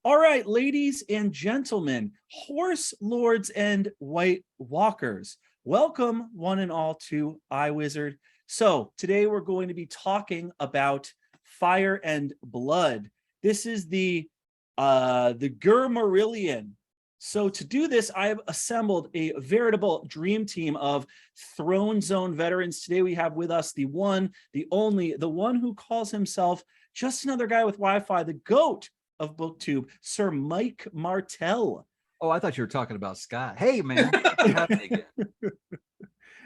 All right, ladies and gentlemen, horse lords and white walkers, welcome one and all to iWizard. So today we're going to be talking about Fire and Blood. This is the GRRM. So to do this, I have assembled a veritable dream team of Throne Zone veterans. Today we have with us the one, the only, the one who calls himself just another guy with Wi-Fi, the GOAT of BookTube, Sir Mike Martell. Oh, I thought you were talking about Scott. Hey, man.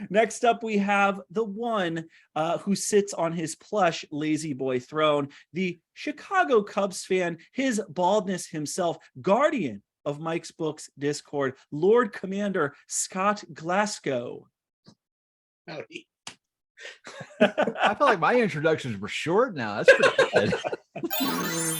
Next up, we have the one who sits on his plush lazy boy throne, the Chicago Cubs fan, his baldness himself, guardian of Mike's Books Discord, Lord Commander Scott Glasgow. Howdy. I feel like my introductions were short now. That's pretty good.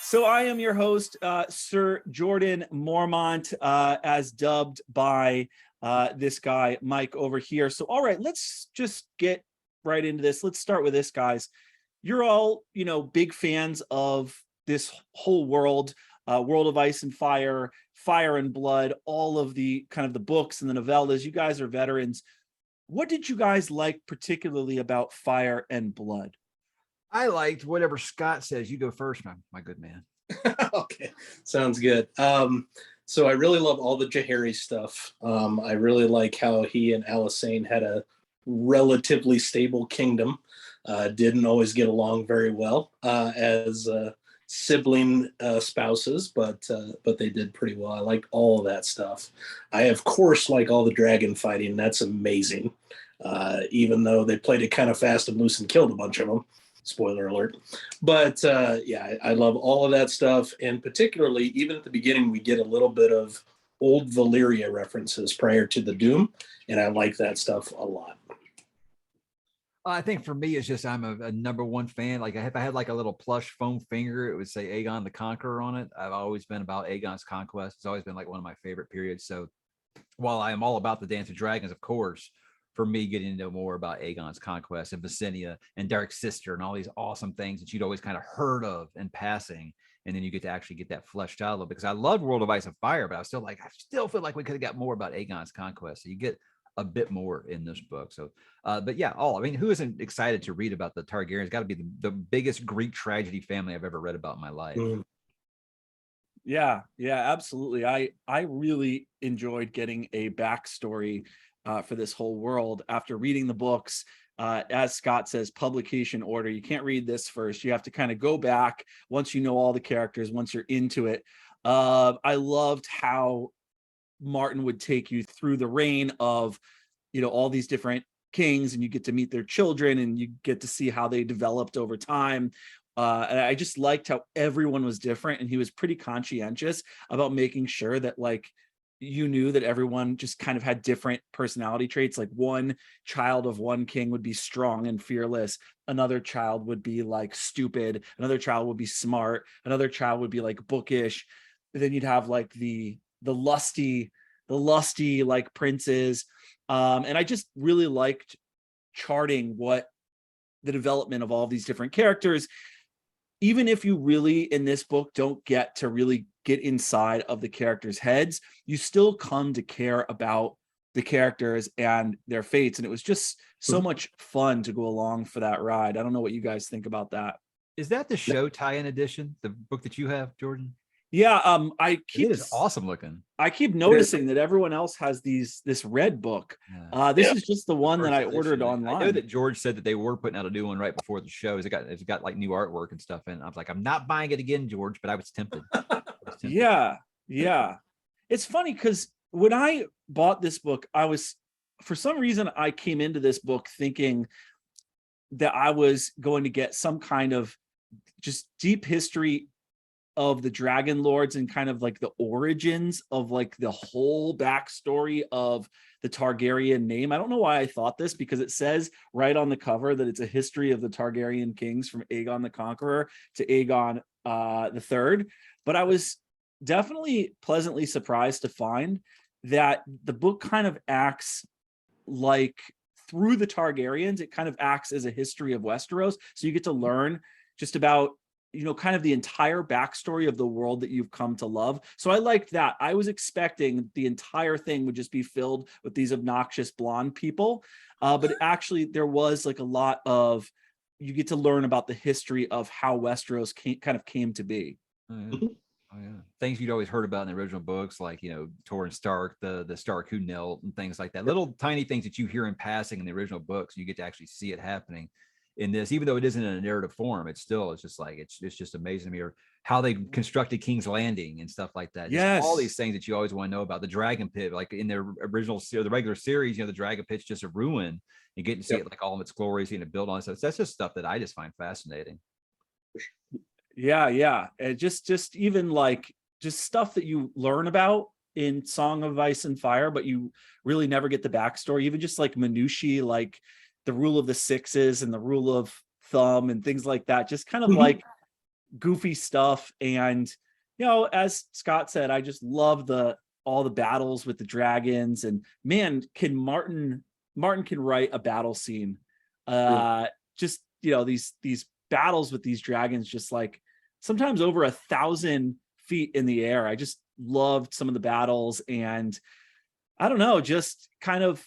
So I am your host, Sir Jordan Mormont, as dubbed by this guy, Mike, over here. So, all right, let's just get right into this. Let's start with this, guys. You're all, big fans of this whole world, World of Ice and Fire, Fire and Blood, all of the kind of the books and the novellas. You guys are veterans. What did you guys like particularly about Fire and Blood? I liked whatever Scott says. You go first, my good man. Okay, sounds good. So I really love all the Jahari stuff. I really like how he and Alisane had a relatively stable kingdom. Didn't always get along very well as sibling spouses, but they did pretty well. I like all of that stuff. I, of course, like all the dragon fighting. That's amazing. Even though they played it kind of fast and loose and killed a bunch of them. Spoiler alert. But yeah, I love all of that stuff. And particularly, even at the beginning, we get a little bit of old Valyria references prior to the Doom. And I like that stuff a lot. I think for me, it's just I'm a number one fan. Like if I had like a little plush foam finger, it would say Aegon the Conqueror on it. I've always been about Aegon's conquest. It's always been like one of my favorite periods. So while I am all about the Dance of Dragons, of course, for me, getting to know more about Aegon's conquest and Visenya and Dark's sister and all these awesome things that you'd always kind of heard of in passing. And then you get to actually get that fleshed out a little bit. Because I love World of Ice and Fire, but I still feel like we could have got more about Aegon's conquest. So you get a bit more in this book. So, but yeah, who isn't excited to read about the Targaryens? It's got to be the biggest Greek tragedy family I've ever read about in my life. Yeah, absolutely. I really enjoyed getting a backstory for this whole world after reading the books. As Scott says, publication order. You can't read this first. You have to kind of go back once you know all the characters, once you're into it. I loved how Martin would take you through the reign of, all these different kings, and you get to meet their children and you get to see how they developed over time. And I just liked how everyone was different, and he was pretty conscientious about making sure that you knew that everyone just kind of had different personality traits. Like one child of one king would be strong and fearless. Another child would be like stupid. Another child would be smart. Another child would be like bookish. And then you'd have like the lusty like princes. And I just really liked charting what the development of all these different characters. Even if you really in this book don't get to really get inside of the characters' heads, you still come to care about the characters and their fates. And it was just so much fun to go along for that ride. I don't know what you guys think about that. Is that the show tie-in edition, the book that you have, Jordan? Yeah, it is awesome looking. I keep noticing that everyone else has this red book. This is just the one that I ordered online. I know that George said that they were putting out a new one right before the show. It's got like new artwork and stuff. And I was like, I'm not buying it again, George, but I was tempted. Yeah. It's funny because when I bought this book, for some reason, I came into this book thinking that I was going to get some kind of just deep history of the Dragon Lords and kind of like the origins of like the whole backstory of the Targaryen name. I don't know why I thought this, because it says right on the cover that it's a history of the Targaryen kings from Aegon the Conqueror to Aegon the Third. But I was definitely pleasantly surprised to find that the book kind of acts like, through the Targaryens, it kind of acts as a history of Westeros. So you get to learn just about, you know, kind of the entire backstory of the world that you've come to love. So I liked that. I was expecting the entire thing would just be filled with these obnoxious blonde people. But actually there was like a lot of, you get to learn about the history of how Westeros kind of came to be. Oh yeah, things you'd always heard about in the original books, like, you know, Torrhen Stark, the Stark who knelt, and things like that. Little tiny things that you hear in passing in the original books, you get to actually see it happening in this. Even though it isn't in a narrative form, it's just like it's just amazing to me. Or how they constructed King's Landing and stuff like that. Just all these things that you always want to know about. The Dragon Pit, like in their original, the regular series, you know, the Dragon Pit's just a ruin. You get to see it like all of its glories, you know, build on. So that's just stuff that I just find fascinating. Yeah. And just even like just stuff that you learn about in Song of Ice and Fire, but you really never get the backstory. Even just like minutiae, like the rule of the sixes and the rule of thumb and things like that. Just kind of like goofy stuff. And, you know, as Scott said, I just love all the battles with the dragons. And man, can Martin can write a battle scene. Just, you know, these battles with these dragons, just like sometimes over 1,000 feet in the air. I just loved some of the battles. And I don't know, just kind of,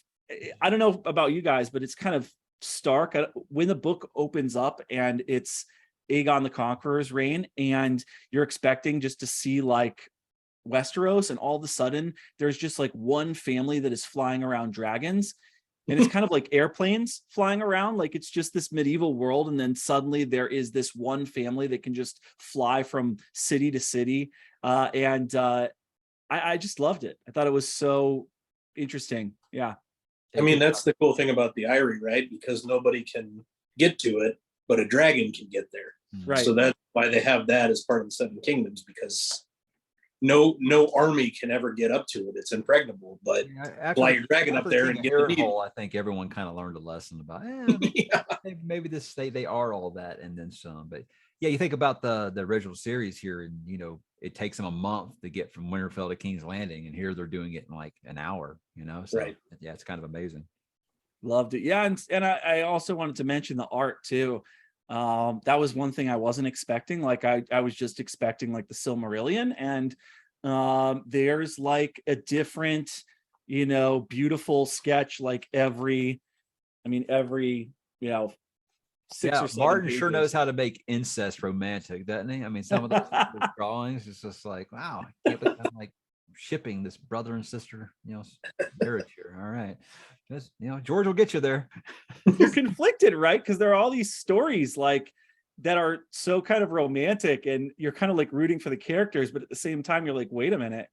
I don't know about you guys, but it's kind of stark when the book opens up and it's Aegon the Conqueror's reign, and you're expecting just to see like Westeros, and all of a sudden there's just like one family that is flying around dragons. And it's kind of like airplanes flying around, like it's just this medieval world. And then suddenly there is this one family that can just fly from city to city. I just loved it. I thought it was so interesting. Yeah. I mean, that's the cool thing about the Eyrie, right? Because nobody can get to it, but a dragon can get there. Right. So that's why they have that as part of the Seven Kingdoms, because no army can ever get up to it. It's impregnable, but fly your dragon up there and get the meat. I think everyone kind of learned a lesson about maybe this they are all that and then some. But yeah, you think about the original series here, and you know, it takes them a month to get from Winterfell to King's Landing, and here they're doing it in like an hour, you know. So yeah, it's kind of amazing. Loved it. Yeah, and I also wanted to mention the art too. That was one thing I wasn't expecting. Like I was just expecting like the Silmarillion, and there's like a different, you know, beautiful sketch like every, you know, 6 or 7 Martin pages. sure knows how to make incest romantic, doesn't he? I mean, some of those drawings is just like, wow, I can't believe I'm like shipping this brother and sister, you know, marriage here. All right. Just, you know, George will get you there. You're conflicted, right? Because there are all these stories like that are so kind of romantic, and you're kind of like rooting for the characters, but at the same time you're like, wait a minute,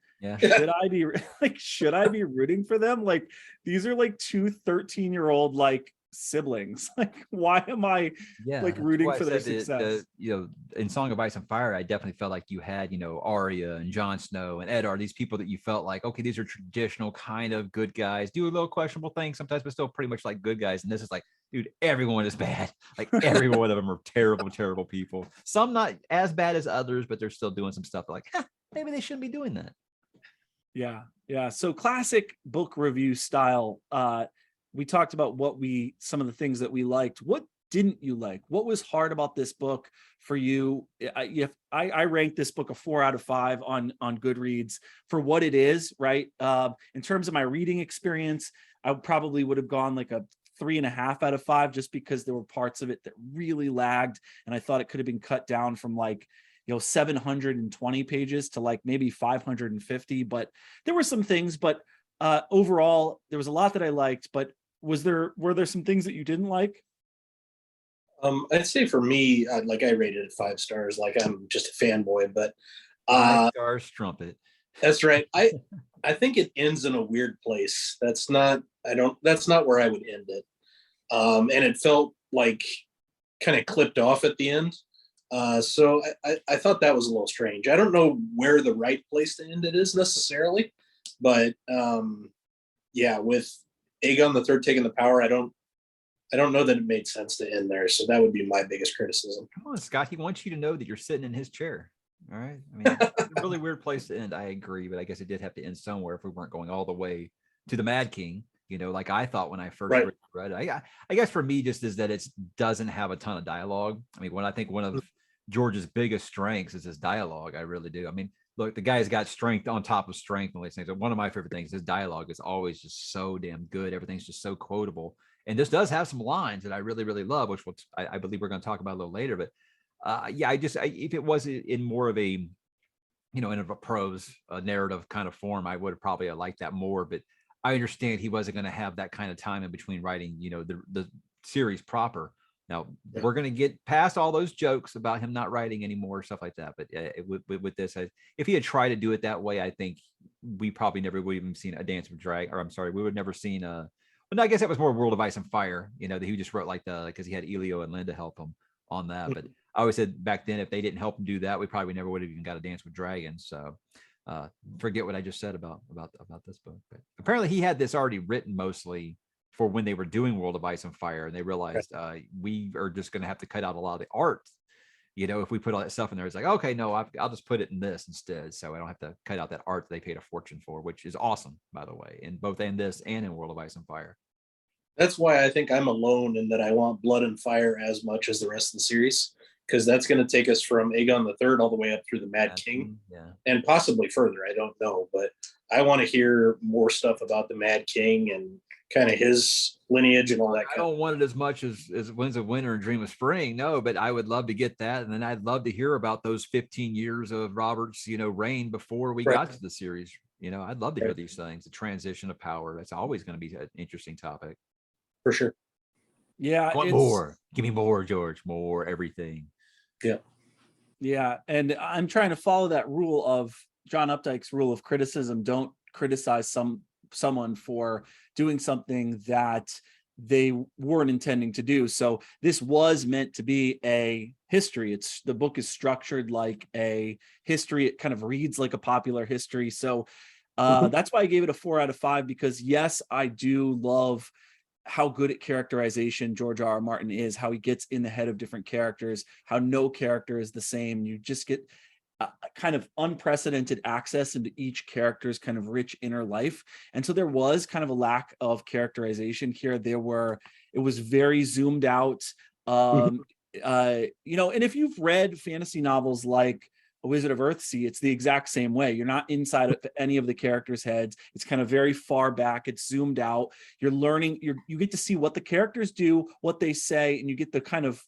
should I be rooting for them? Like, these are like two 13-year-old like siblings. Like, why am I like rooting for their success? You know, in Song of Ice and Fire, I definitely felt like you had, you know, Arya and Jon Snow and Eddard, these people that you felt like, okay, these are traditional kind of good guys, do a little questionable things sometimes, but still pretty much like good guys. And this is like, dude, everyone is bad. Like every one of them are terrible people. Some not as bad as others, but they're still doing some stuff like, maybe they shouldn't be doing that. Yeah. So classic book review style. We talked about some of the things that we liked. What didn't you like? What was hard about this book for you? I ranked this book a 4 out of 5 on Goodreads for what it is, right? In terms of my reading experience, I probably would have gone like a 3.5 out of 5, just because there were parts of it that really lagged. And I thought it could have been cut down from like, you know, 720 pages to like maybe 550, but there were some things, but overall there was a lot that I liked. But were there some things that you didn't like? I'd say for me, I rated it 5 stars. Like, I'm just a fanboy, but 5 stars trumpet. That's right. I think it ends in a weird place. That's not where I would end it. And it felt like kind of clipped off at the end. So I thought that was a little strange. I don't know where the right place to end it is necessarily, but yeah, with Aegon the Third taking the power, I don't know that it made sense to end there. So that would be my biggest criticism. Come on, Scott. He wants you to know that you're sitting in his chair. All right. I mean, it's a really weird place to end. I agree, but I guess it did have to end somewhere if we weren't going all the way to the Mad King. You know, like I thought when I first read it. I guess for me, just is that it doesn't have a ton of dialogue. I mean, when I think one of George's biggest strengths is his dialogue, I really do. I mean, look, the guy's got strength on top of strength and all these things. One of my favorite things, his dialogue is always just so damn good. Everything's just so quotable. And this does have some lines that I really, really love, which I believe we're going to talk about a little later. But yeah, if it was in more of a, in a prose narrative kind of form, I would have probably liked that more. But I understand he wasn't going to have that kind of time in between writing, the series proper. Now we're going to get past all those jokes about him not writing anymore, stuff like that. But with this, if he had tried to do it that way, I think we probably never would have even seen a Dance with Dragons. Or I'm sorry, we would never seen a. But I guess that was more World of Ice and Fire. That he just wrote because he had Elio and Linda help him on that. But I always said back then, if they didn't help him do that, we probably never would have even got a Dance with Dragons. So forget what I just said about this book. But apparently he had this already written mostly for when they were doing World of Ice and Fire, and they realized we are just going to have to cut out a lot of the art. If we put all that stuff in there, it's like, okay, no, I'll just put it in this instead, so I don't have to cut out that art they paid a fortune for, which is awesome, by the way, in both in this and in World of Ice and Fire. That's why I think I'm alone in that I want Blood and Fire as much as the rest of the series, because that's going to take us from Aegon the Third all the way up through the Mad King, and possibly further. I don't know, but I want to hear more stuff about the Mad King and kind of his lineage and all that. I don't want it as much as Winds of Winter and Dream of Spring, no, but I would love to get that, and then I'd love to hear about those 15 years of Robert's, reign before we got to the series. I'd love to hear these things. The transition of power. That's always going to be an interesting topic. For sure. Yeah. More. Give me more, George. More everything. Yeah. Yeah. And I'm trying to follow that rule of John Updike's rule of criticism. Don't criticize someone for doing something that they weren't intending to do. So this was meant to be a history. The book is structured like a history. It kind of reads like a popular history. So that's why I gave it a 4 out of 5, because yes, I do love how good at characterization George R.R. Martin is, how he gets in the head of different characters, how no character is the same. You just get kind of unprecedented access into each character's kind of rich inner life. And so there was kind of a lack of characterization here. It was very zoomed out. And if you've read fantasy novels like A Wizard of Earthsea, it's the exact same way. You're not inside of any of the characters' heads. It's kind of very far back. It's zoomed out. You're learning, you get to see what the characters do, what they say, and you get the kind of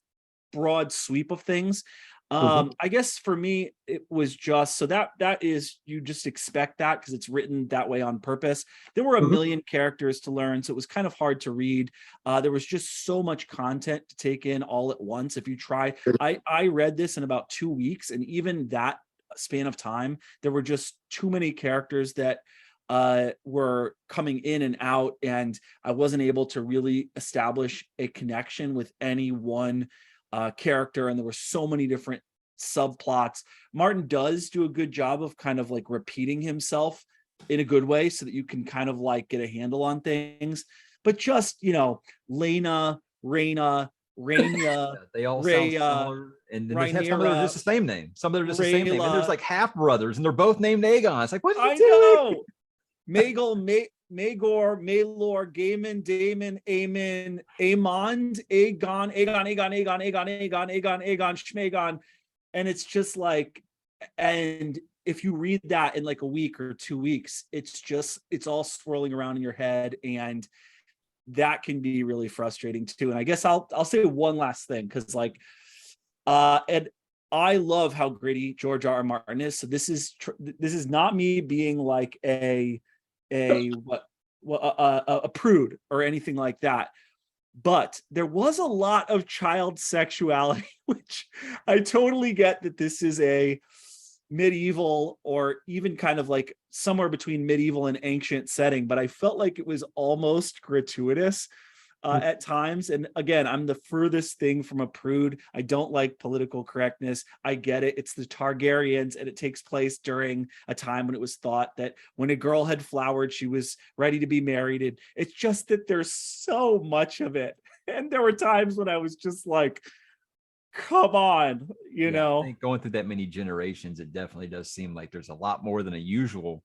broad sweep of things. I guess for me, it was just so that is, you just expect that because it's written that way on purpose. There were a million characters to learn, so it was kind of hard to read. There was just so much content to take in all at once. If you try, I read this in about 2 weeks, and even that span of time, there were just too many characters that were coming in and out, and I wasn't able to really establish a connection with any one character, and there were so many different subplots. Martin does do a good job of kind of like repeating himself in a good way so that you can kind of like get a handle on things, but just Lena, Raina, Raina, they all sound similar, and then they have some of them are just the same name, some of them are just the same name, and there's like half brothers and they're both named Aegon. It's like, what are you doing? Maegor, Maelor, Gaiman, Damon, Aemon, Aemond, Aegon, Schmegon. And it's just like, and if you read that in like a week or 2 weeks, it's all swirling around in your head, and that can be really frustrating too. And I guess I'll say one last thing, because and I love how gritty George R.R. Martin is. So this is not me being like a prude or anything like that, but there was a lot of child sexuality, which I totally get that this is a medieval or even kind of like somewhere between medieval and ancient setting, but I felt like it was almost gratuitous. at times. And again, I'm the furthest thing from a prude. I don't like political correctness. I get it. It's the Targaryens, and it takes place during a time when it was thought that when a girl had flowered, she was ready to be married. And it's just that there's so much of it. And there were times when I was just like, come on, you know. I think going through that many generations, it definitely does seem like there's a lot more than a usual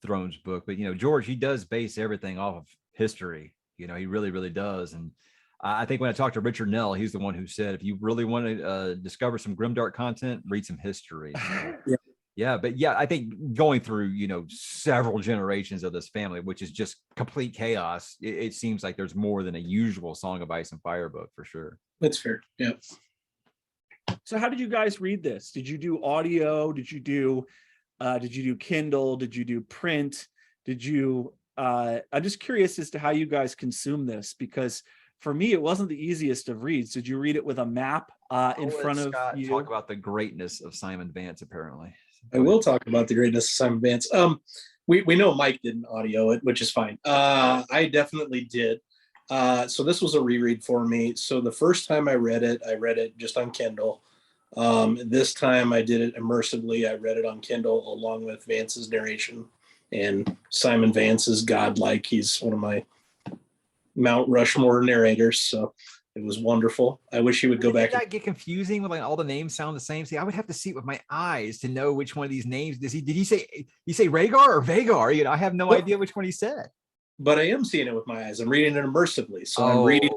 Thrones book. But George, he does base everything off of history. He really, really does. And I think when I talked to Richard Nell, he's the one who said, if you really want to discover some grimdark content, read some history. So, but I think going through several generations of this family, which is just complete chaos, it seems like there's more than a usual Song of Ice and Fire book for sure. That's fair. Yeah. So how did you guys read this? Did you do audio? Did you do Kindle? Did you do print? Did you I'm just curious as to how you guys consume this, because for me it wasn't the easiest of reads. Did you read it with a map in front of Scott you? Talk about the greatness of Simon Vance, apparently. I will talk about the greatness of Simon Vance. We know Mike didn't audio it, which is fine. I definitely did. So this was a reread for me. So the first time I read it just on Kindle. This time I did it immersively. I read it on Kindle along with Vance's narration, and Simon Vance is godlike. He's one of my Mount Rushmore narrators. So it was wonderful. I wish he would go back. Did that get confusing when all the names sound the same? See, I would have to see it with my eyes to know which one of these names. Did he say Rhaegar or Vagar? I have no idea which one he said. But I am seeing it with my eyes. I'm reading it immersively. So I'm reading,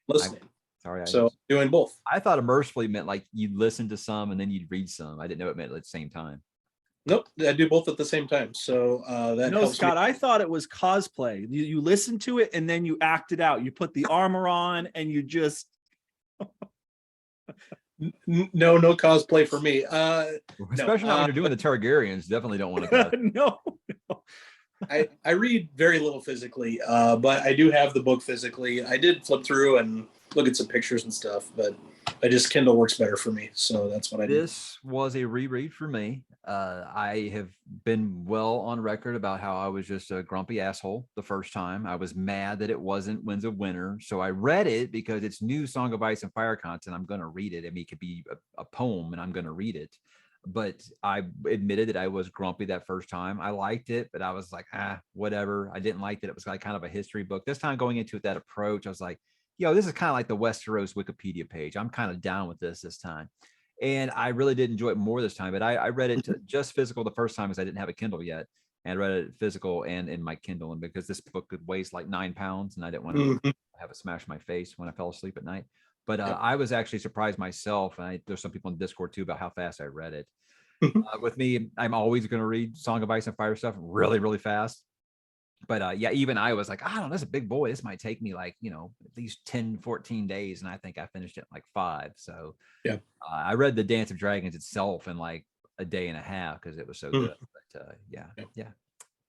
listening. Sorry. So doing both. I thought immersively meant like you'd listen to some and then you'd read some. I didn't know it meant at the same time. Nope, I do both at the same time. So that helps Scott, me. I thought it was cosplay. You listen to it and then you act it out. You put the armor on and you just no cosplay for me. Especially not when you're doing the Targaryens. Definitely don't want to. No. I read very little physically, but I do have the book physically. I did flip through and look at some pictures and stuff, but Kindle works better for me. So that's what I did. This was a reread for me. I have been well on record about how I was just a grumpy asshole the first time. I was mad that it wasn't Winds of Winter. So I read it because it's new Song of Ice and Fire content. I'm going to read it. I mean, it could be a poem and I'm going to read it. But I admitted that I was grumpy that first time. I liked it, but I was like, whatever. I didn't like that it was like kind of a history book. This time going into it, that approach, I was like, this is kind of like the Westeros Wikipedia page. I'm kind of down with this time. And I really did enjoy it more this time, but I read it just physical the first time because I didn't have a Kindle yet, and read it physical and in my Kindle. And because this book weighs like 9 pounds and I didn't want to have it smash my face when I fell asleep at night. But I was actually surprised myself. And there's some people in Discord too about how fast I read it. With me, I'm always going to read Song of Ice and Fire stuff really, really fast. But even I was like, I don't know, this is a big boy. This might take me like, at least 10, 14 days. And I think I finished it in like 5. So I read The Dance of Dragons itself in like a day and a half because it was so good. But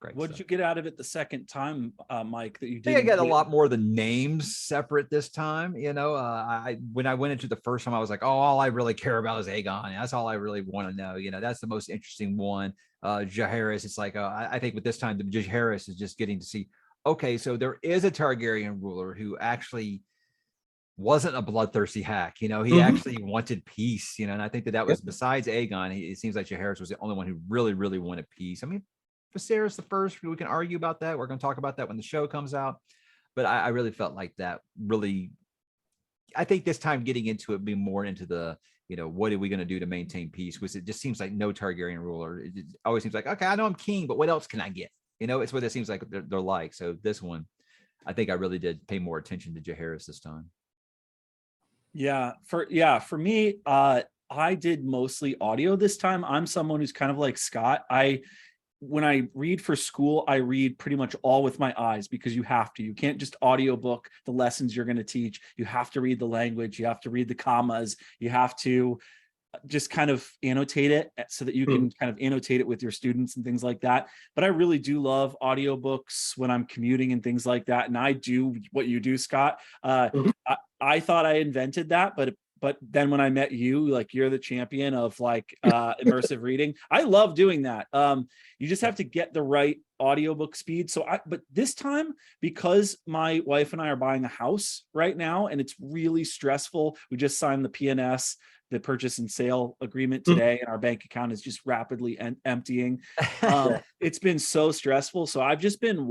great. What did you get out of it the second time, Mike, that you did? I think I got a lot more of the names separate this time. When I went into the first time, I was like, all I really care about is Aegon. That's all I really want to know. That's the most interesting one. Jaehaerys, it's like, I think with this time, the Jaehaerys is just getting to see, okay, so there is a Targaryen ruler who actually wasn't a bloodthirsty hack. He actually wanted peace, and I think that was besides Aegon, it seems like Jaehaerys was the only one who really, really wanted peace. I mean, Viserys the first, we can argue about that. We're going to talk about that when the show comes out. But I really felt like that really, I think this time getting into it, being more into the, what are we going to do to maintain peace? Because it just seems like no Targaryen ruler. It always seems like, okay, I know I'm king, but what else can I get? It's what it seems like they're like. So this one, I think I really did pay more attention to Jaehaerys this time. For me, I did mostly audio this time. I'm someone who's kind of like Scott. When I read for school, I read pretty much all with my eyes because you have to. You can't just audiobook the lessons you're going to teach. You have to read the language. You have to read the commas. You have to just kind of annotate it so that you can kind of annotate it with your students and things like that. But I really do love audiobooks when I'm commuting and things like that. And I do what you do, Scott. I thought I invented that, but but then when I met you, like you're the champion of like immersive reading. I love doing that. You just have to get the right audiobook speed. But this time, because my wife and I are buying a house right now, and it's really stressful. We just signed the PNS, the purchase and sale agreement today, and our bank account is just rapidly emptying. It's been so stressful. So I've just been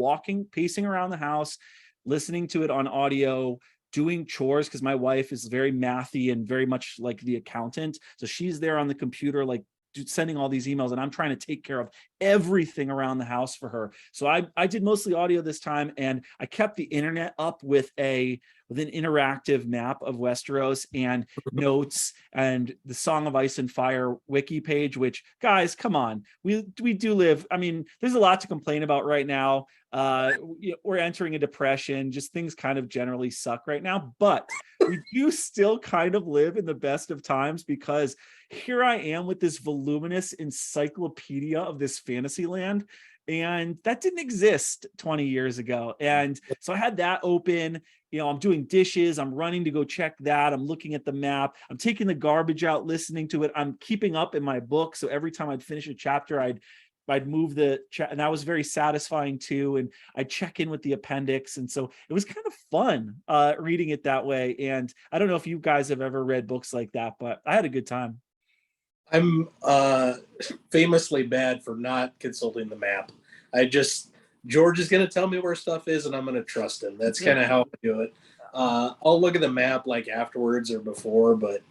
pacing around the house, listening to it on audio, doing chores, because my wife is very mathy and very much like the accountant. So she's there on the computer, like sending all these emails, and I'm trying to take care of everything around the house for her. So I did mostly audio this time, and I kept the internet up with an interactive map of Westeros and notes and the Song of Ice and Fire wiki page, which, guys, come on, we do live. I mean, there's a lot to complain about right now. We're entering a depression, just things kind of generally suck right now, but we do still kind of live in the best of times, because here I am with this voluminous encyclopedia of this fantasy land, and that didn't exist 20 years ago. And so I had that open. I'm doing dishes, I'm running to go check that, I'm looking at the map, I'm taking the garbage out, listening to it, I'm keeping up in my book. So every time I'd finish a chapter, I'd move the chat, and that was very satisfying too. And I'd check in with the appendix. And so it was kind of fun reading it that way. And I don't know if you guys have ever read books like that, but I had a good time. I'm famously bad for not consulting the map. George is going to tell me where stuff is, and I'm going to trust him. That's kind of how I do it. I'll look at the map like afterwards or before, but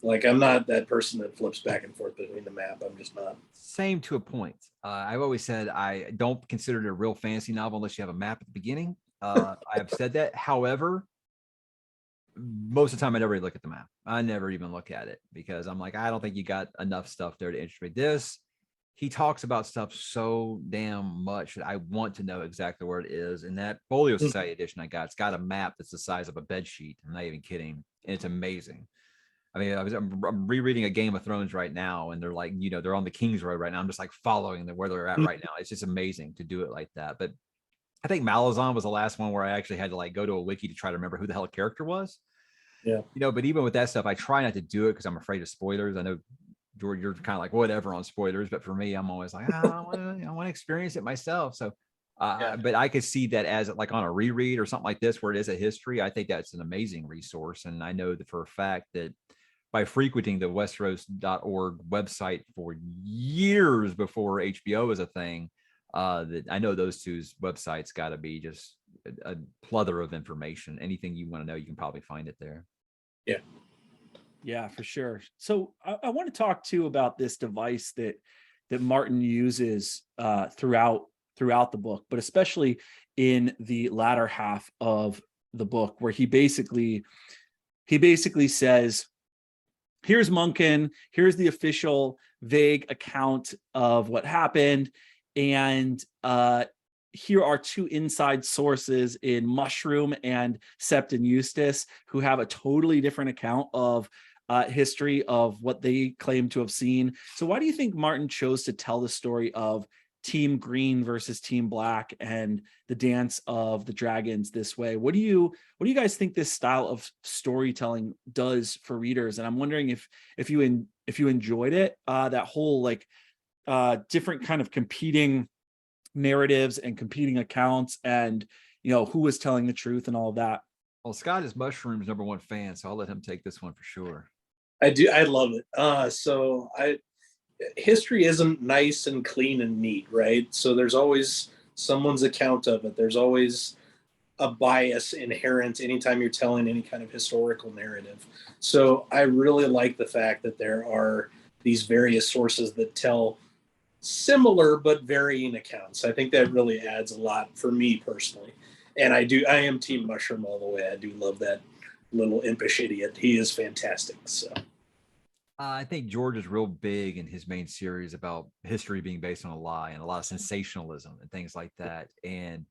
like I'm not that person that flips back and forth between the map. I'm just not. Same to a point. I've always said I don't consider it a real fantasy novel unless you have a map at the beginning. I've said that. However, most of the time I never even look at the map. I never even look at it, because I'm like, I don't think you got enough stuff there to interest me. He talks about stuff so damn much that I want to know exactly where it is. And that Folio Society edition it's got a map that's the size of a bed sheet. I'm not even kidding. And it's amazing. I mean, I'm rereading a Game of Thrones right now, and they're like, they're on the King's Road right now. I'm just like following them where they're at right now. It's just amazing to do it like that. But I think Malazan was the last one where I actually had to like go to a wiki to try to remember who the hell a character was. Yeah. But even with that stuff, I try not to do it because I'm afraid of spoilers. I know, George, you're kind of like whatever on spoilers, but for me, I'm always like, I want to experience it myself. So, but I could see that as like on a reread or something like this, where it is a history. I think that's an amazing resource. And I know that for a fact that by frequenting the Westeros.org website for years before HBO was a thing, that I know those two websites got to be just a plethora of information. Anything you want to know, you can probably find it there. Yeah, for sure. So I want to talk too about this device that Martin uses throughout the book, but especially in the latter half of the book, where he basically says, here's Munkin, here's the official vague account of what happened, and here are two inside sources in Mushroom and Septon Eustace who have a totally different account of history of what they claim to have seen. So why do you think Martin chose to tell the story of Team Green versus Team Black and the dance of the dragons this way? What do you guys think this style of storytelling does for readers? And I'm wondering if you enjoyed it, that whole like different kind of competing narratives and competing accounts, and who was telling the truth and all of that. Well, Scott is Mushroom's #1 fan, so I'll let him take this one for sure. I do. I love it. History isn't nice and clean and neat, right? So there's always someone's account of it. There's always a bias inherent anytime you're telling any kind of historical narrative. So I really like the fact that there are these various sources that tell similar but varying accounts. I think that really adds a lot for me personally. And I am Team Mushroom all the way. I do love that little impish idiot. He is fantastic. So I think George is real big in his main series about history being based on a lie and a lot of sensationalism and things like that. And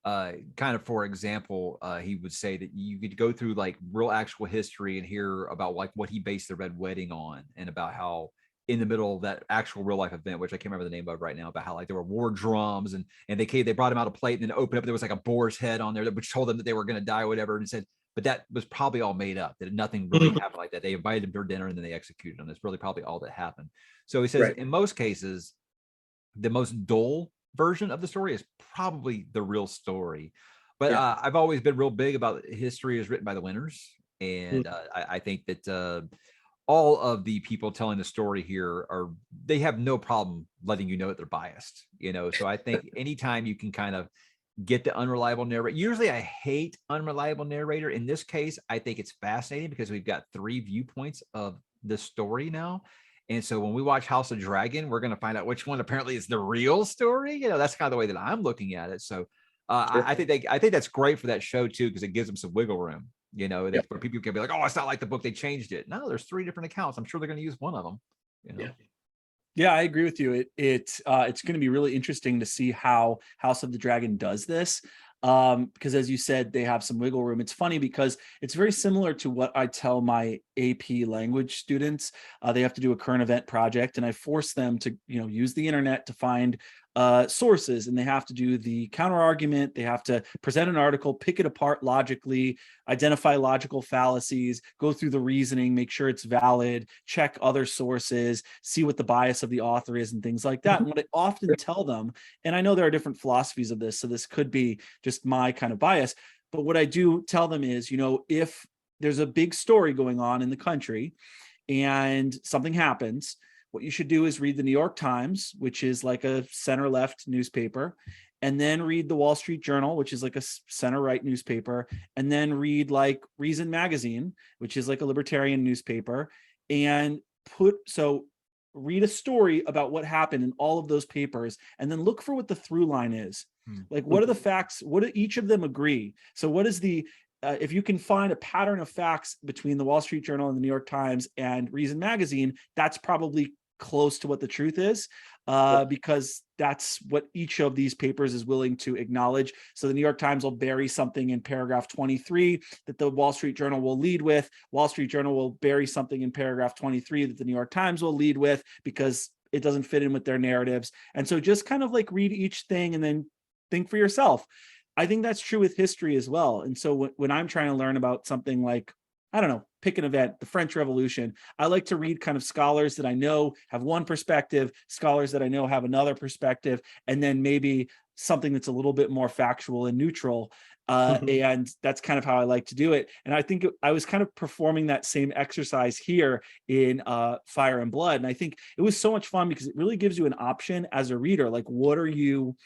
kind of, for example, he would say that you could go through like real actual history and hear about like what he based the Red Wedding on, and about how in the middle of that actual real life event, which I can't remember the name of right now, about how like there were war drums and they brought him out a plate and then opened up, there was like a boar's head on there which told them that they were going to die or whatever, and said, but that was probably all made up. That nothing really happened like that. They invited him for dinner and then they executed him. That's really probably all that happened. So he says, in most cases, the most dull version of the story is probably the real story. But I've always been real big about history is written by the winners. And I think that all of the people telling the story here they have no problem letting you know that they're biased, So I think anytime you can kind of get the unreliable narrator, usually I hate unreliable narrator. In this case, I think it's fascinating because we've got 3 viewpoints of the story now. And so when we watch House of Dragon, we're going to find out which one apparently is the real story. That's kind of the way that I'm looking at it. So I think that's great for that show too, because it gives them some wiggle room. Where people can be like, oh, it's not like the book, they changed it. No, there's 3 different accounts. I'm sure they're going to use one of them. Yeah, I agree with you. It's going to be really interesting to see how House of the Dragon does this. Because as you said, they have some wiggle room. It's funny because it's very similar to what I tell my AP language students. They have to do a current event project, and I force them to, use the internet to find sources, and they have to do the counter argument. They have to present an article, pick it apart logically, identify logical fallacies, go through the reasoning, make sure it's valid, check other sources, see what the bias of the author is and things like that. And what I often tell them, and I know there are different philosophies of this, so this could be just my kind of bias, but what I do tell them is, if there's a big story going on in the country and something happens, what you should do is read the New York Times, which is like a center-left newspaper, and then read the Wall Street Journal, which is like a center-right newspaper, and then read like Reason Magazine, which is like a libertarian newspaper, and read a story about what happened in all of those papers, and then look for what the through line is. Like, what are the facts? What do each of them agree? So what is the if you can find a pattern of facts between the Wall Street Journal and the New York Times and Reason Magazine, that's probably close to what the truth is, because that's what each of these papers is willing to acknowledge. So the New York Times will bury something in paragraph 23 that the Wall Street Journal will lead with. Wall Street Journal will bury something in paragraph 23 that the New York Times will lead with because it doesn't fit in with their narratives. And so just kind of like read each thing and then think for yourself. I think that's true with history as well. And so when I'm trying to learn about something like, I don't know, pick an event, the French Revolution, I like to read kind of scholars that I know have one perspective, scholars that I know have another perspective, and then maybe something that's a little bit more factual and neutral. And that's kind of how I like to do it. And I think I was kind of performing that same exercise here in Fire and Blood. And I think it was so much fun because it really gives you an option as a reader. Like, what are you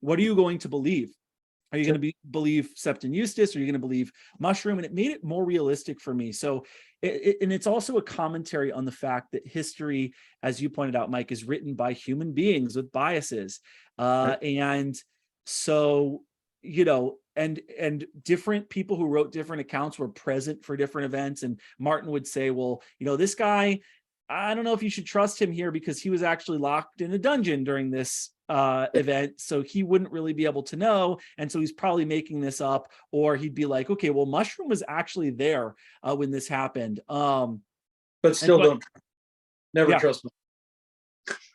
going to believe? Are you going to believe Septon Eustace? Or are you going to believe Mushroom? And it made it more realistic for me. So, and it's also a commentary on the fact that history, as you pointed out, Mike, is written by human beings with biases. And so, and different people who wrote different accounts were present for different events. And Martin would say, well, this guy, I don't know if you should trust him here because he was actually locked in a dungeon during this event, so he wouldn't really be able to know, and so he's probably making this up. Or he'd be like, okay, well, Mushroom was actually there when this happened, but still don't never trust me.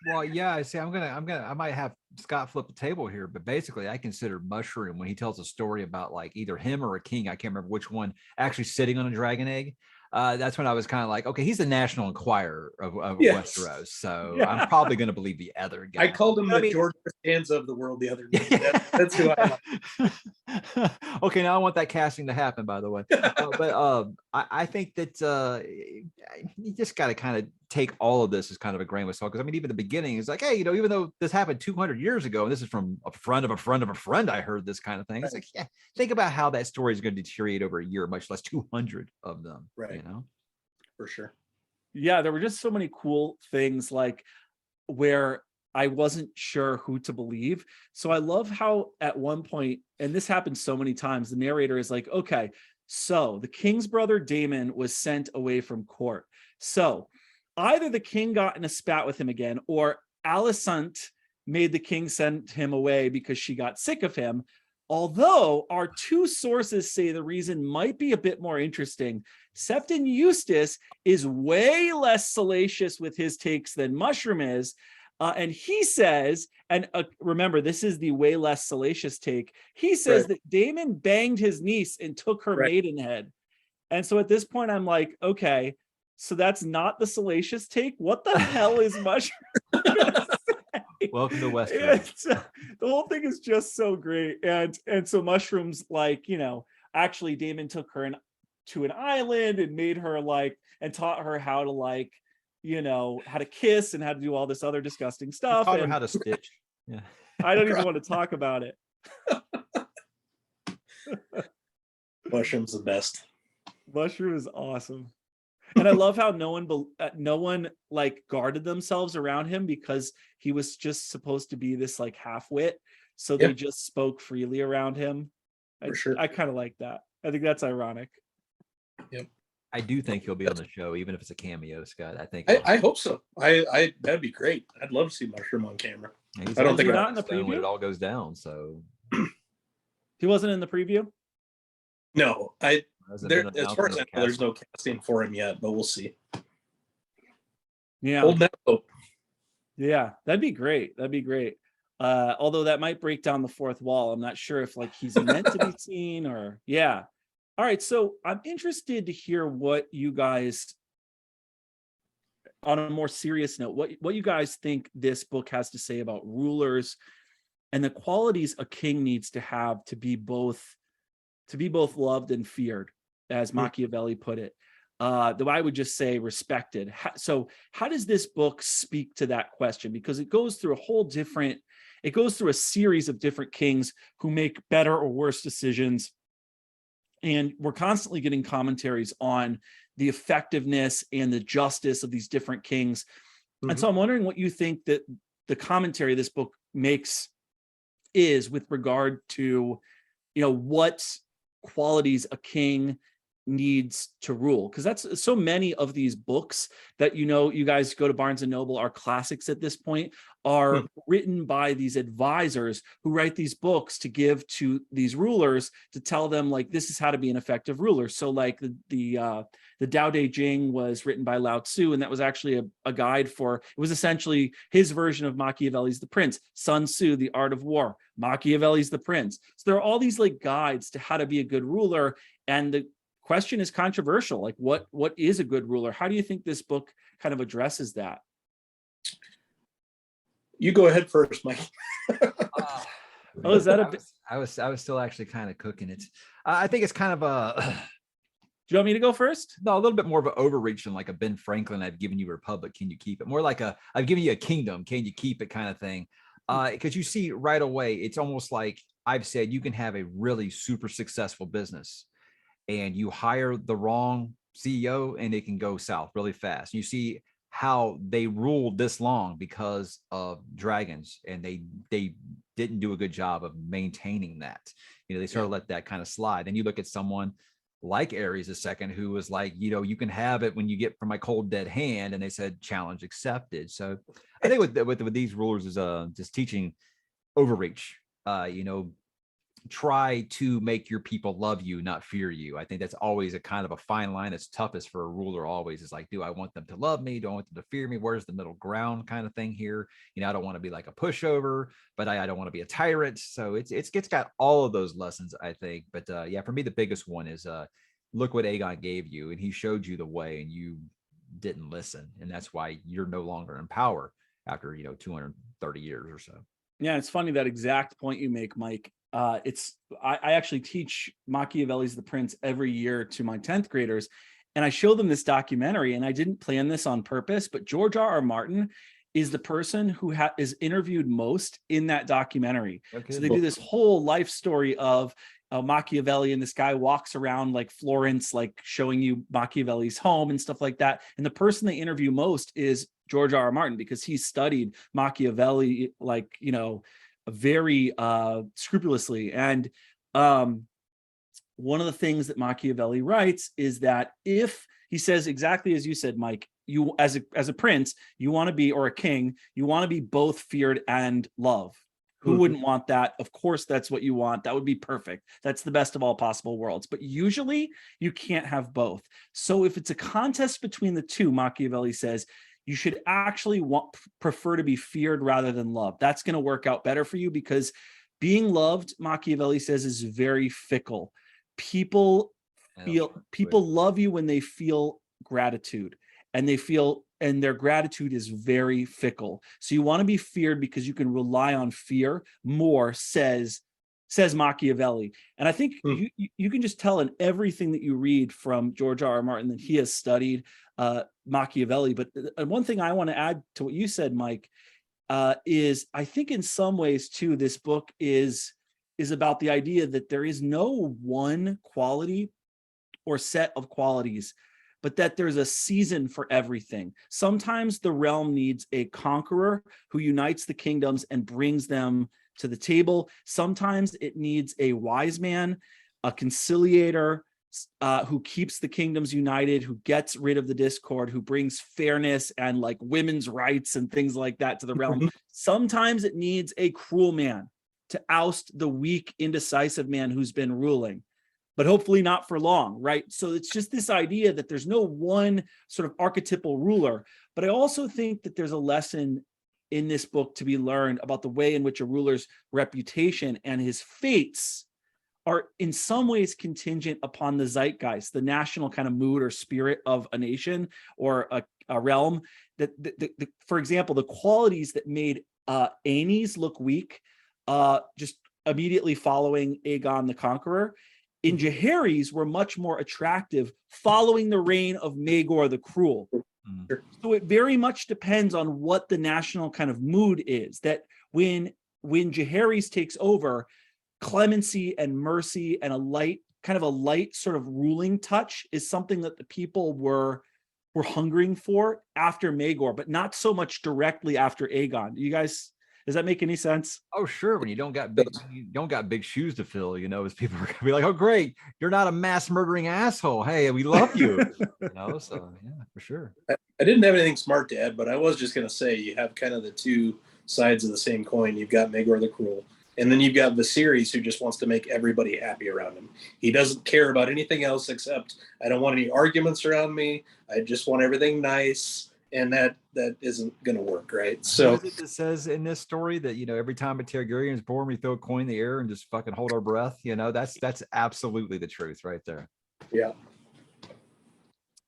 Well, yeah, I see. I might have Scott flip the table here, but basically I consider Mushroom, when he tells a story about like either him or a king, I can't remember which one, actually sitting on a dragon egg. That's when I was kind of like, okay, he's the National Enquirer of Westeros, so I'm probably going to believe the other guy. I called him the George Costanza of the world the other day. That's who I like. Okay, now I want that casting to happen, by the way. But I think that you just got to kind of take all of this as kind of a grain of salt, because I mean, even the beginning is like, hey, even though this happened 200 years ago, and this is from a friend of a friend of a friend, I heard this kind of thing. It's like, yeah, think about how that story is going to deteriorate over a year, much less 200 of them. Right. For sure. Yeah, there were just so many cool things, like where I wasn't sure who to believe. So I love how at one point, and this happens so many times, the narrator is like, okay, so the king's brother Daemon was sent away from court. So either the king got in a spat with him again, or Alicent made the king send him away because she got sick of him. Although our 2 sources say the reason might be a bit more interesting. Septon Eustace is way less salacious with his takes than Mushroom is. And he says, and remember, this is the way less salacious take. He says that Daemon banged his niece and took her maidenhead. And so at this point, I'm like, okay, so that's not the salacious take. What the hell is mushroom? Welcome to It's, Westeros. the whole thing is just so great. And so mushrooms, like, actually Damon took her to an island and made her like, and taught her how to like, how to kiss and how to do all this other disgusting He stuff. taught her And how to stitch. Yeah. I don't even want to talk about it. Mushroom's the best. Mushroom is awesome. And I love how no one like guarded themselves around him, because he was just supposed to be this like half-wit. So they just spoke freely around him. For sure. I kind of like that. I think that's ironic. Yep. I do think he'll be on the show, even if it's a cameo, Scott. I think I hope so. I that'd be great. I'd love to see Mushroom on camera. he's I don't think not in the when preview. it all goes down. So He wasn't in the preview. No, hasn't there, been as announced far in as the I know, there's cast. no casting for him yet, but we'll see. Yeah. Holding out hope. Yeah, that'd be great. That'd be great. Although that might break down the fourth wall. I'm not sure if like he's meant to be seen or yeah. All right. So I'm interested to hear what you guys, on a more serious note, what you guys think this book has to say about rulers and the qualities a king needs to have to be both loved and feared, as Machiavelli put it. Though I would just say respected. So how does this book speak to that question? Because it goes through a series of different kings who make better or worse decisions. And we're constantly getting commentaries on the effectiveness and the justice of these different kings. Mm-hmm. And so I'm wondering what you think that the commentary this book makes is with regard to, what qualities a king needs to rule, because that's so many of these books that you guys go to Barnes and Noble are classics at this point, are written by these advisors who write these books to give to these rulers to tell them like this is how to be an effective ruler. So like the Tao Te Ching was written by Lao Tzu, and that was actually a guide for, it was essentially his version of Machiavelli's The Prince. Sun Tzu, The Art of War, Machiavelli's The Prince. So there are all these like guides to how to be a good ruler, and the question is controversial. Like what is a good ruler? How do you think this book kind of addresses that? You go ahead first, Mike. Oh, is that I was still actually kind of cooking it. I think it's kind of a. Do you want me to go first? No, a little bit more of an overreach than like a Ben Franklin. I've given you a republic. Can you keep it? More like I've given you a kingdom. Can you keep it? Kind of thing. Because you see right away, it's almost like I've said, you can have a really super successful business, and you hire the wrong CEO, and it can go south really fast. You see how they ruled this long because of dragons, and they didn't do a good job of maintaining that. They sort of let that kind of slide. Then you look at someone like Ares II, who was like, you can have it when you get from my cold dead hand, and they said challenge accepted. So I think with these rulers is just teaching overreach. Try to make your people love you, not fear you. I think that's always a kind of a fine line. It's toughest for a ruler always, is like, do I want them to love me? Do I want them to fear me? Where's the middle ground kind of thing here? I don't want to be like a pushover, but I don't want to be a tyrant. So it's got all of those lessons, I think. But for me, the biggest one is look what Aegon gave you, and he showed you the way, and you didn't listen. And that's why you're no longer in power after 230 years or so. Yeah, it's funny that exact point you make, Mike. I actually teach Machiavelli's The Prince every year to my 10th graders, and I show them this documentary, and I didn't plan this on purpose, but George R.R. Martin is the person who is interviewed most in that documentary. Okay. So they do this whole life story of Machiavelli, and this guy walks around like Florence, like showing you Machiavelli's home and stuff like that. And the person they interview most is George R.R. Martin, because he studied Machiavelli, like, very scrupulously. And one of the things that Machiavelli writes is that if he says exactly as you said, Mike, you as a prince, you want to be, or a king, you want to be both feared and loved. Who wouldn't want that? Of course, that's what you want. That would be perfect. That's the best of all possible worlds. But usually you can't have both. So if it's a contest between the two, Machiavelli says, you should actually prefer to be feared rather than loved. That's going to work out better for you, because being loved, Machiavelli says, is very fickle. People people love you when they feel gratitude, and and their gratitude is very fickle. So you want to be feared because you can rely on fear more, says Machiavelli. And I think you can just tell in everything that you read from George R.R. Martin that he has studied Machiavelli. But one thing I want to add to what you said, Mike, is I think in some ways too, this book is about the idea that there is no one quality or set of qualities, but that there's a season for everything. Sometimes the realm needs a conqueror who unites the kingdoms and brings them to the table. Sometimes it needs a wise man, a conciliator, who keeps the kingdoms united, who gets rid of the discord, who brings fairness and like women's rights and things like that to the realm. Sometimes it needs a cruel man to oust the weak, indecisive man who's been ruling, but hopefully not for long, right? So it's just this idea that there's no one sort of archetypal ruler. But I also think that there's a lesson in this book to be learned about the way in which a ruler's reputation and his fates are in some ways contingent upon the zeitgeist, the national kind of mood or spirit of a nation or a realm. That, for example, the qualities that made Aenys look weak just immediately following Aegon the Conqueror, in Jaehaerys were much more attractive following the reign of Maegor the Cruel. So it very much depends on what the national kind of mood is, that when Jaehaerys takes over, clemency and mercy and a light sort of ruling touch is something that the people were hungering for after Maegor, but not so much directly after Aegon. You guys, does that make any sense? Oh, sure. When you don't got big shoes to fill, as people are gonna be like, "Oh, great, you're not a mass murdering asshole. Hey, we love you." So yeah, for sure. I didn't have anything smart to add, but I was just gonna say you have kind of the two sides of the same coin. You've got Maegor the Cruel, and then you've got Viserys, who just wants to make everybody happy around him. He doesn't care about anything else except, I don't want any arguments around me. I just want everything nice. And that isn't going to work, right? So it says in this story that, every time a Targaryen is born, we throw a coin in the air and just fucking hold our breath. That's absolutely the truth right there. Yeah.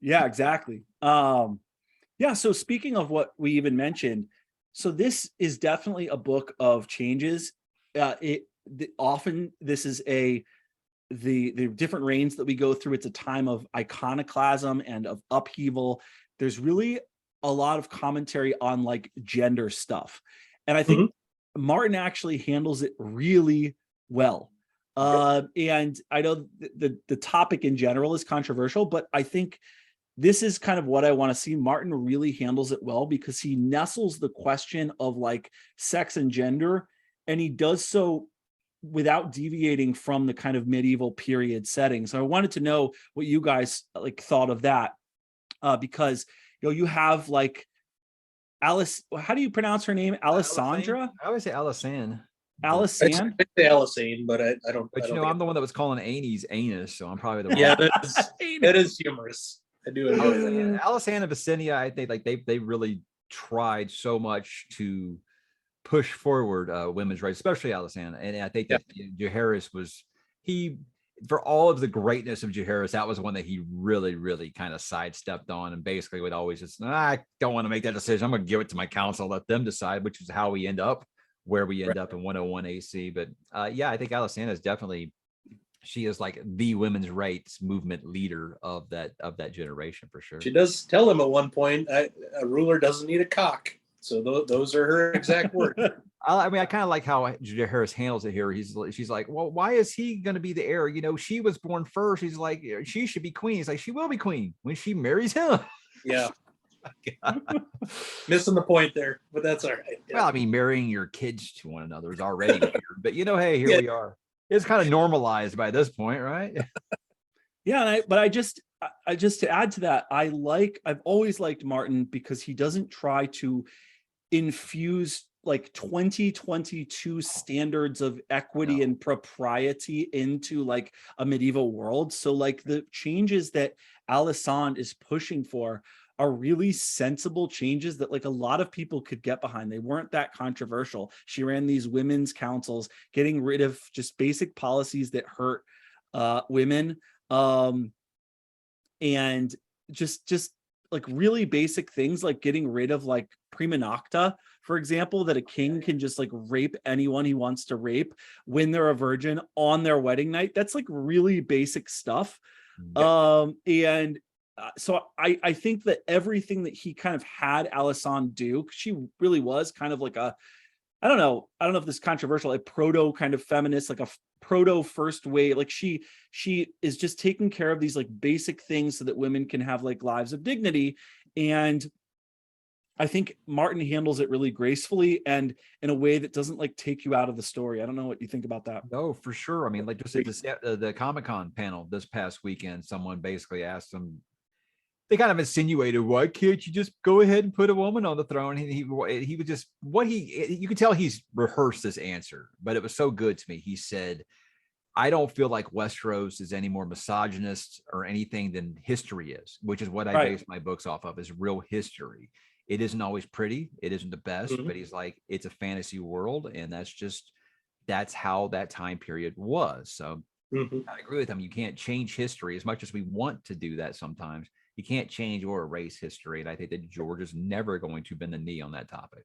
Yeah, exactly. Yeah. So speaking of what we even mentioned, so this is definitely a book of changes. Often this is the different reigns that we go through. It's a time of iconoclasm and of upheaval. There's really a lot of commentary on like gender stuff. And I think Martin actually handles it really well. And I know the topic in general is controversial, but I think this is kind of what I want to see. Martin really handles it well because he nestles the question of like sex and gender, and he does so without deviating from the kind of medieval period setting. So I wanted to know what you guys like thought of that, because you have like Alice. How do you pronounce her name? Alessandra? I always say Alisane. Alisane? I say Alisane, but I don't. But I'm the one that was calling Aenys anus, so I'm probably the one. Yeah, that is humorous. I do enjoy that. Alisane and Visenya, I think like they really tried so much to push forward women's rights, especially Alisane. And I think that Jaehaerys for all of the greatness of Jaehaerys, that was one that he really, really kind of sidestepped on, and basically would always just, I don't want to make that decision. I'm going to give it to my council, let them decide, which is how we end up where we end up in 101 AC. But I think Alisana is definitely, she is like the women's rights movement leader of that generation for sure. She does tell him at one point, a ruler doesn't need a cock. So those are her exact words. I kind of like how Jaehaerys handles it here. She's like, well, why is he going to be the heir? She was born first. He's like, she should be queen. He's like, she will be queen when she marries him. Yeah. Missing the point there, but that's all right. Yeah. Well, I mean, marrying your kids to one another is already weird, but hey, here we are. It's kind of normalized by this point, right? Yeah, but I just to add to that, I've always liked Martin because he doesn't try to infuse like 2022 standards of equity and propriety into like a medieval world. So like the changes that Alysanne is pushing for are really sensible changes that like a lot of people could get behind. They weren't that controversial. She ran these women's councils, getting rid of just basic policies that hurt women. and just like really basic things like getting rid of like prima nocta, for example, that a king can just like rape anyone he wants to rape when they're a virgin on their wedding night. That's like really basic stuff. And so I think that everything that he kind of had Alysanne do, she really was kind of like a, I don't know if this is controversial, a proto kind of feminist, like a proto first wave. Like she is just taking care of these like basic things so that women can have like lives of dignity. And I think Martin handles it really gracefully and in a way that doesn't like take you out of the story. I don't know what you think about that. No, for sure. I mean, like just at the Comic-Con panel this past weekend, someone basically asked him, they kind of insinuated, why can't you just go ahead and put a woman on the throne? And he would just, you could tell he's rehearsed this answer, but it was so good to me. He said, I don't feel like Westeros is any more misogynist or anything than history is, which is what I base my books off of, is real history. It isn't always pretty. It isn't the best, but he's like, it's a fantasy world. And that's how that time period was. So I agree with him. You can't change history as much as we want to do that sometimes. You can't change or erase history. And I think that George is never going to bend the knee on that topic.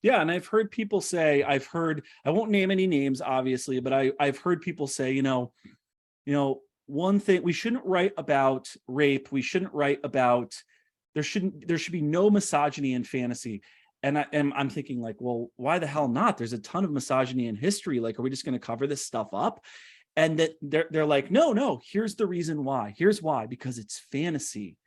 Yeah. And I've heard people say, I won't name any names, obviously, but I've heard people say, you know, one thing, we shouldn't write about rape. We shouldn't write about, there should be no misogyny in fantasy. And I'm thinking like, well, why the hell not? There's a ton of misogyny in history. Like, are we just going to cover this stuff up? And that they're like, no, here's the reason why. Here's why, because it's fantasy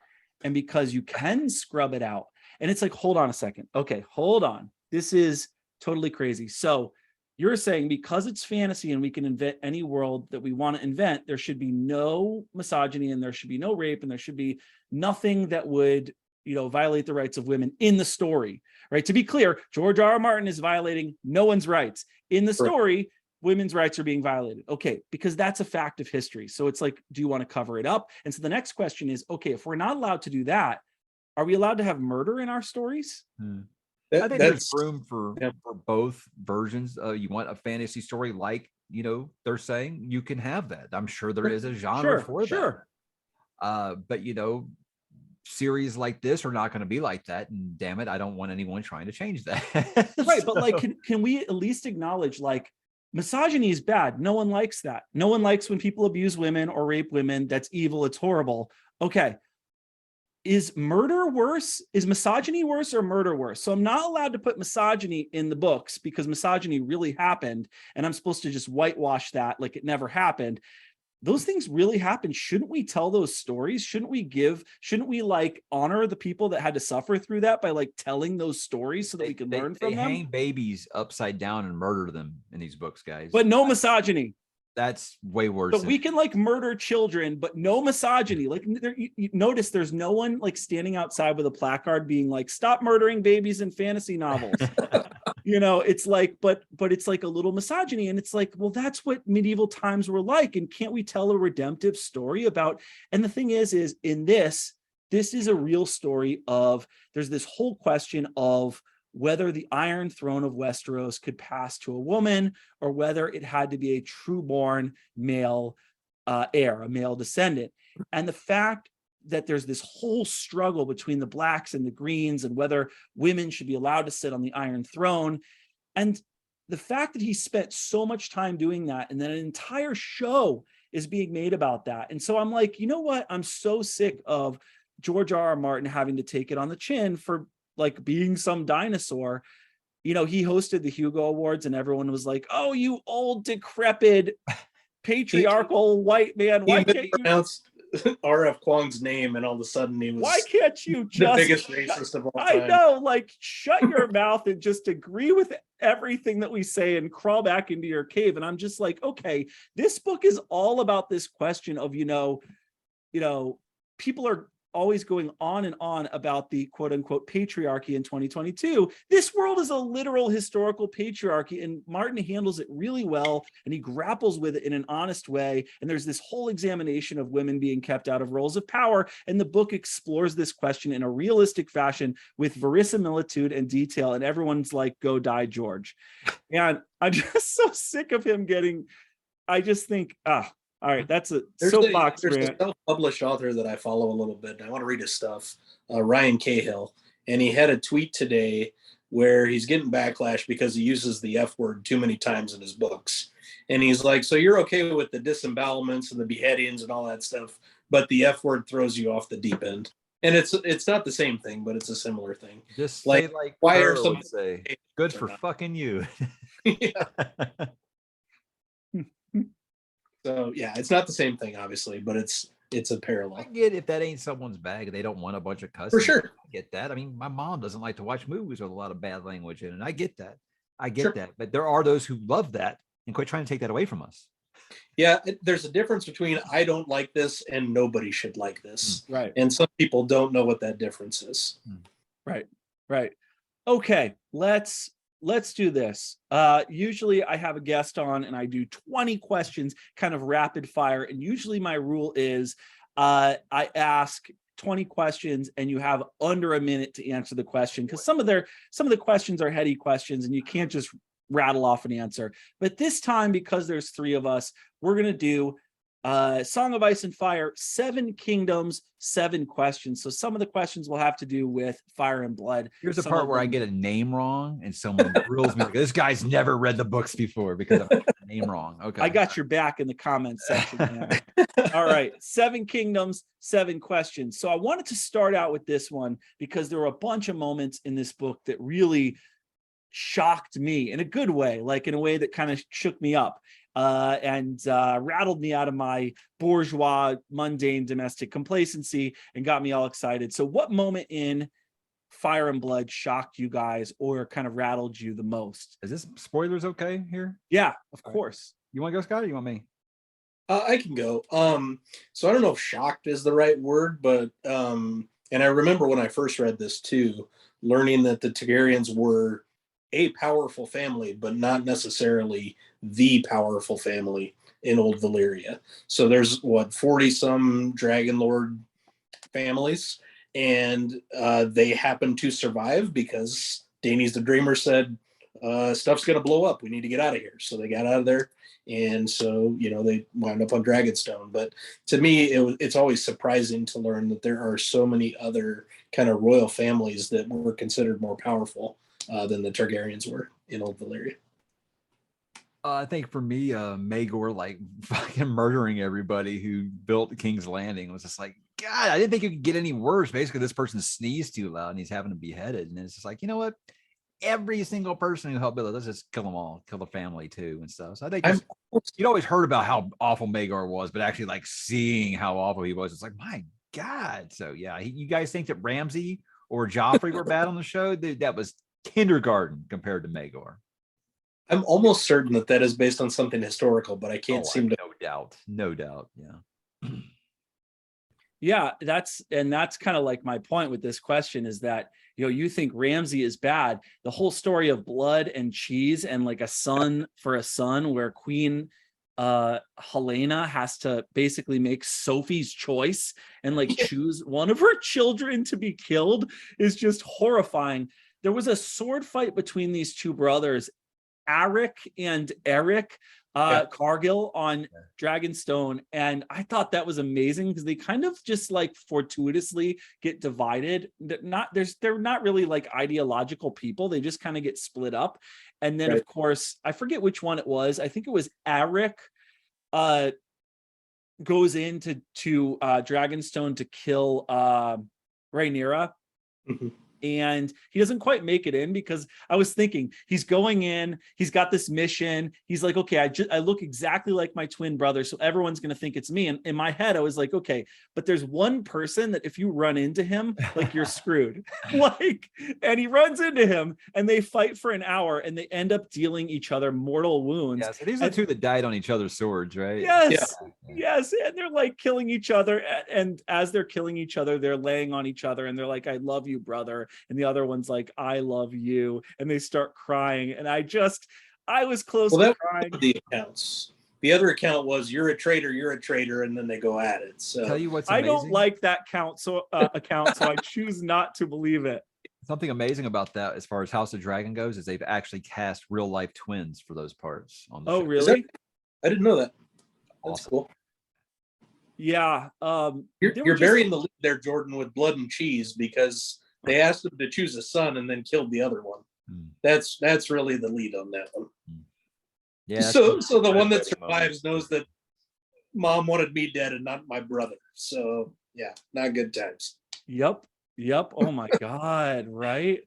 and because you can scrub it out. And it's like, hold on a second. Okay, hold on. This is totally crazy. So you're saying because it's fantasy and we can invent any world that we want to invent, there should be no misogyny and there should be no rape and there should be nothing that would, violate the rights of women in the story, right? To be clear, George R.R. Martin is violating no one's rights. In the story, women's rights are being violated. Okay, because that's a fact of history. So it's like, do you want to cover it up? And so the next question is, okay, if we're not allowed to do that, are we allowed to have murder in our stories? I think there's room for both versions. You want a fantasy story like, they're saying you can have that. I'm sure there is a genre for that. But, series like this are not going to be like that. And damn it, I don't want anyone trying to change that. Right. But like, can we at least acknowledge like misogyny is bad? No one likes that. No one likes when people abuse women or rape women. That's evil. It's horrible. Okay. Is murder worse? Is misogyny worse or murder worse? So I'm not allowed to put misogyny in the books because misogyny really happened. And I'm supposed to just whitewash that like it never happened. Those things really happen. Shouldn't we tell those stories? Shouldn't we like honor the people that had to suffer through that by like telling those stories so that we can learn from them? They hang babies upside down and murder them in these books, guys. But no misogyny. That's way worse. But we can like murder children, but no misogyny. Like you notice there's no one like standing outside with a placard being like, stop murdering babies in fantasy novels. It's like, but it's like a little misogyny. And it's like, well, that's what medieval times were like. And can't we tell a redemptive story about, and the thing is in this is a real story of, there's this whole question of whether the Iron Throne of Westeros could pass to a woman or whether it had to be a true-born male heir, a male descendant. And the fact that there's this whole struggle between the blacks and the greens and whether women should be allowed to sit on the Iron Throne. And the fact that he spent so much time doing that and then an entire show is being made about that. And so I'm like, you know what? I'm so sick of George R.R. Martin having to take it on the chin for like being some dinosaur. He hosted the Hugo Awards and everyone was like, oh, you old, decrepit, patriarchal white man. Why can't you pronounce R.F. Kuang's name? And all of a sudden he was why can't you just the biggest racist of all time? I know, like shut your mouth and just agree with everything that we say and crawl back into your cave. And I'm just like, okay, this book is all about this question of, people are always going on and on about the quote unquote patriarchy in 2022. This world is a literal historical patriarchy, and Martin handles it really well, and he grapples with it in an honest way. And there's this whole examination of women being kept out of roles of power. And the book explores this question in a realistic fashion with verisimilitude and detail. And everyone's like, go die, George. And I'm just so sick of him I just think, All right, that's a There's soapbox there's a rant. self-published author that I follow a little bit, and I want to read his stuff, Ryan Cahill, and he had a tweet today where he's getting backlash because he uses the F word too many times in his books. And he's like, so you're okay with the disembowelments and the beheadings and all that stuff, but the F word throws you off the deep end. And it's not the same thing, but it's a similar thing. Just Like, say like why are Burrow some would say, good or for not? fucking you. Yeah. So yeah, it's not the same thing, obviously, but it's a I parallel get if that ain't someone's bag, they don't want a bunch of cussing. for sure. I get that. I mean, my mom doesn't like to watch movies with a lot of bad language in it. I get that. I get Sure. that. But there are those who love that and quit trying to take that away from us. Yeah, there's a difference between I don't like this and nobody should like this. Right. And some people don't know what that difference is. Right. Okay, let's do this. Usually I have a guest on and I do 20 questions, kind of rapid fire. And usually my rule is I ask 20 questions and you have under a minute to answer the question, because some of the questions are heady questions and you can't just rattle off an answer. But this time, because there's 3 of us, we're gonna do Song of Ice and Fire, 7 Kingdoms, 7 questions. So some of the questions will have to do with Fire and Blood. Here's the Some part of where I them- get a name wrong and someone grills me like, this guy's never read the books before because I got the name wrong. Okay. I got your back in the comments section. Man. All right, 7 Kingdoms, 7 questions. So I wanted to start out with this one because there were a bunch of moments in this book that really shocked me in a good way, like in a way that kind of shook me up and rattled me out of my bourgeois, mundane domestic complacency and got me all excited. So what moment in Fire and Blood shocked you guys or kind of rattled you the most? Is this spoilers okay here? Yeah, of course. You want to go, Scott, or you want me? I can go. So I don't know if shocked is the right word, but and I remember when I first read this too, learning that the Targaryens were a powerful family, but not necessarily the powerful family in Old Valyria. So there's 40 some Dragon Lord families, and they happen to survive because Daenerys the Dreamer said, stuff's going to blow up. We need to get out of here. So they got out of there. And so, they wound up on Dragonstone. But to me, it's always surprising to learn that there are so many other kind of royal families that were considered more powerful than the Targaryens were in Old Valyria. I think for me, Maegor like fucking murdering everybody who built King's Landing was just like, God, I didn't think it could get any worse. Basically, this person sneezed too loud and he's having to be beheaded. And it's just like, you know what? Every single person who helped build it, let's just kill them all, kill the family too and stuff. So I think you'd always heard about how awful Maegor was, but actually like seeing how awful he was, it's like, my God. So yeah, you guys think that Ramsay or Joffrey were bad on the show? That was kindergarten compared to Maegor. I'm almost certain that is based on something historical, but I can't seem to. No doubt. Yeah. Yeah, that's kind of like my point with this question is that, you think Ramsay is bad. The whole story of blood and cheese and like a son for a son where Queen Helena has to basically make Sophie's choice and like choose one of her children to be killed is just horrifying. There was a sword fight between these 2 brothers, Arik and Eric Cargill on Dragonstone, and I thought that was amazing because they kind of just like fortuitously get divided. They're not really like ideological people. They just kind of get split up, and then of course I forget which one it was. I think it was Arik goes into Dragonstone to kill Rhaenyra. Mm-hmm. And he doesn't quite make it in because I was thinking he's going in, he's got this mission. He's like, okay, I look exactly like my twin brother. So everyone's going to think it's me. And in my head, I was like, okay, but there's one person that if you run into him, like you're screwed. And he runs into him and they fight for an hour and they end up dealing each other mortal wounds. Yeah, so these are the 2 that died on each other's swords, right? Yes. And they're like killing each other. And as they're killing each other, they're laying on each other and they're like, I love you, brother. And the other one's like, I love you. And they start crying. And I was close to crying. The accounts. The other account was you're a traitor, and then they go at it. So tell you what's amazing? I don't like that account, so I choose not to believe it. Something amazing about that, as far as House of Dragon goes, is they've actually cast real life twins for those parts on the show. Really? I didn't know that. That's Awesome. cool. Yeah. You're, There were you're just burying the lead there, Jordan, with blood and cheese, because they asked him to choose a son and then killed the other one. That's really the lead on that one. Yeah. So the one that survives knows that mom wanted me dead and not my brother. So yeah, not good times. Yep. Oh my God. Right.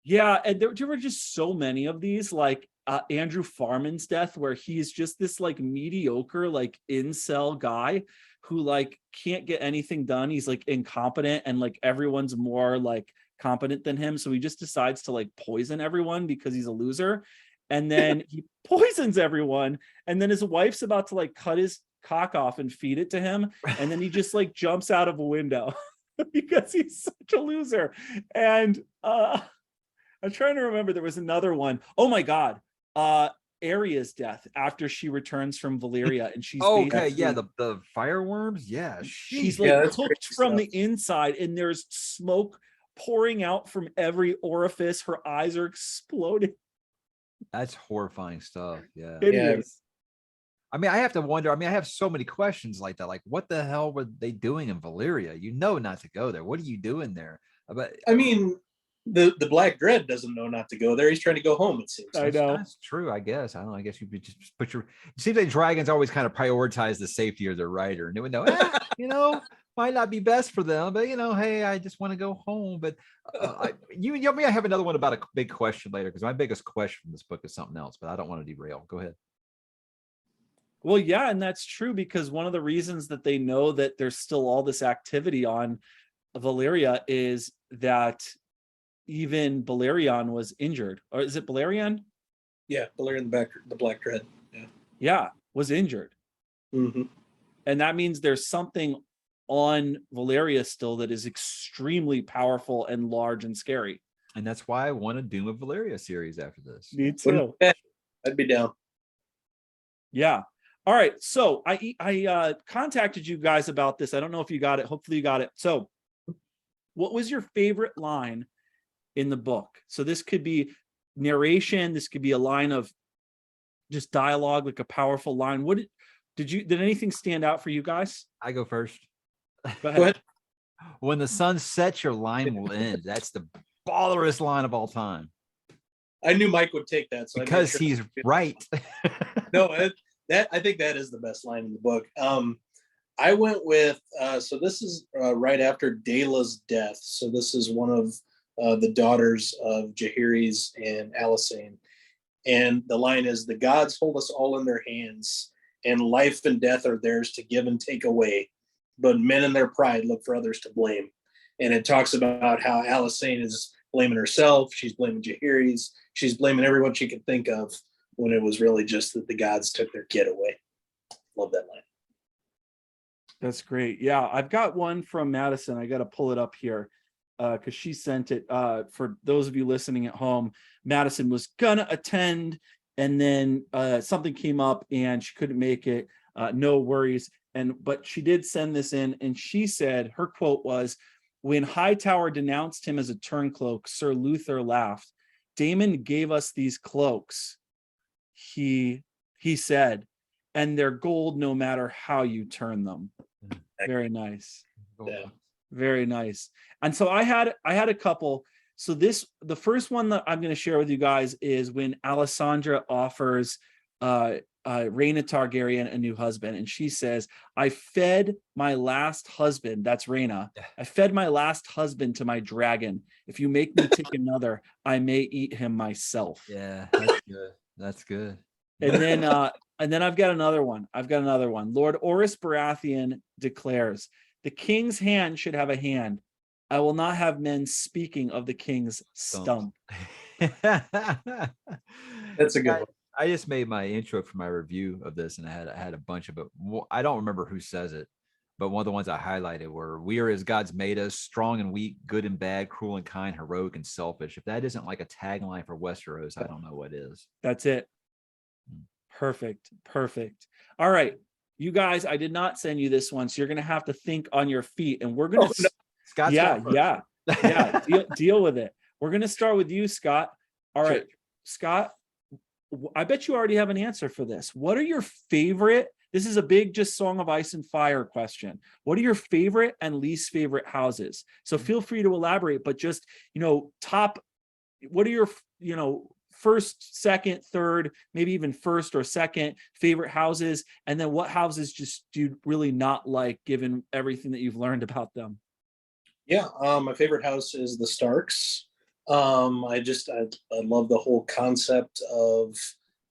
Yeah. And there were just so many of these, like Andrew Farman's death, where he's just this like mediocre, like incel guy who like can't get anything done. He's like incompetent, and like everyone's more like competent than him. So he just decides to like poison everyone because he's a loser. And then he poisons everyone. And then his wife's about to like cut his cock off and feed it to him. And then he just like jumps out of a window because he's such a loser. And I'm trying to remember, there was another one. Oh my God. Arya's death after she returns from Valyria, and she's okay. Yeah, the fireworms. Yeah, she's like cooked from the inside, and there's smoke pouring out from every orifice. Her eyes are exploding. That's horrifying stuff. Yeah. It is. I mean, I have to wonder. I mean, I have so many questions like that. Like, what the hell were they doing in Valyria? You know not to go there. What are you doing there? But I mean, the Black Dread doesn't know not to go there. He's trying to go home, it seems. I know. That's true, I guess. I don't know. I guess you could just put your. It seems like dragons always kind of prioritize the safety of their rider, and they would know, might not be best for them, but hey, I just want to go home. But I have another one about a big question later, because my biggest question from this book is something else, but I don't want to derail. Go ahead. Well, yeah, and that's true, because one of the reasons that they know that there's still all this activity on Valyria is that even Balerion was injured. Or is it Balerion? Yeah, Balerion the Black Dread. Yeah, was injured. Mm-hmm. And that means there's something on Valyria still that is extremely powerful and large and scary. And that's why I want a Doom of Valyria series after this. Me too. I'd be down. Yeah. All right. So I contacted you guys about this. I don't know if you got it. Hopefully you got it. So what was your favorite line in the book? So this could be narration. This could be a line of just dialogue, like a powerful line. What did anything stand out for you guys? I go first. Go ahead. When the sun sets, your line will end. That's the ballerest line of all time. I knew Mike would take that. So because he's right. No, I think that is the best line in the book. I went with, so this is right after Dela's death. So this is one of the daughters of Jaehaerys and Alysanne. And the line is, the gods hold us all in their hands, and life and death are theirs to give and take away. But men in their pride look for others to blame. And it talks about how Alysanne is blaming herself. She's blaming Jaehaerys. She's blaming everyone she could think of, when it was really just that the gods took their kid away. Love that line. That's great. Yeah, I've got one from Madison. I got to pull it up here because she sent it. For those of you listening at home, Madison was gonna attend, and then something came up and she couldn't make it. No worries. But she did send this in, and she said, her quote was, "When Hightower denounced him as a turncloak, Sir Luther laughed. Daemon gave us these cloaks, he said, and they're gold no matter how you turn them." Very nice. Yeah. Very nice. And so I had a couple. So the first one that I'm going to share with you guys is when Alessandra offers Rhaena Targaryen a new husband, and she says, "I fed my last husband," that's Rhaena, "I fed my last husband to my dragon. If you make me take another, I may eat him myself." Yeah, that's good. That's good. And then I've got another one. Lord Oris Baratheon declares, "The king's hand should have a hand. I will not have men speaking of the king's stump." That's a good one. I just made my intro for my review of this, and I had a bunch of it. I don't remember who says it, but one of the ones I highlighted were, "We are as God's made us, strong and weak, good and bad, cruel and kind, heroic and selfish." If that isn't like a tagline for Westeros, I don't know what is. That's it. Perfect. All right, you guys, I did not send you this one, so you're going to have to think on your feet, and we're going to Scott's yeah deal with it. We're going to start with you, Scott. All right, Scott, I bet you already have an answer for this. What are your favorite this is a big just Song of Ice and Fire question. What are your favorite and least favorite houses? So feel free to elaborate, but just, top, what are your, first, second, third, maybe even first or second favorite houses? And then what houses just do you really not like, given everything that you've learned about them? Yeah, my favorite house is the Starks. I love the whole concept of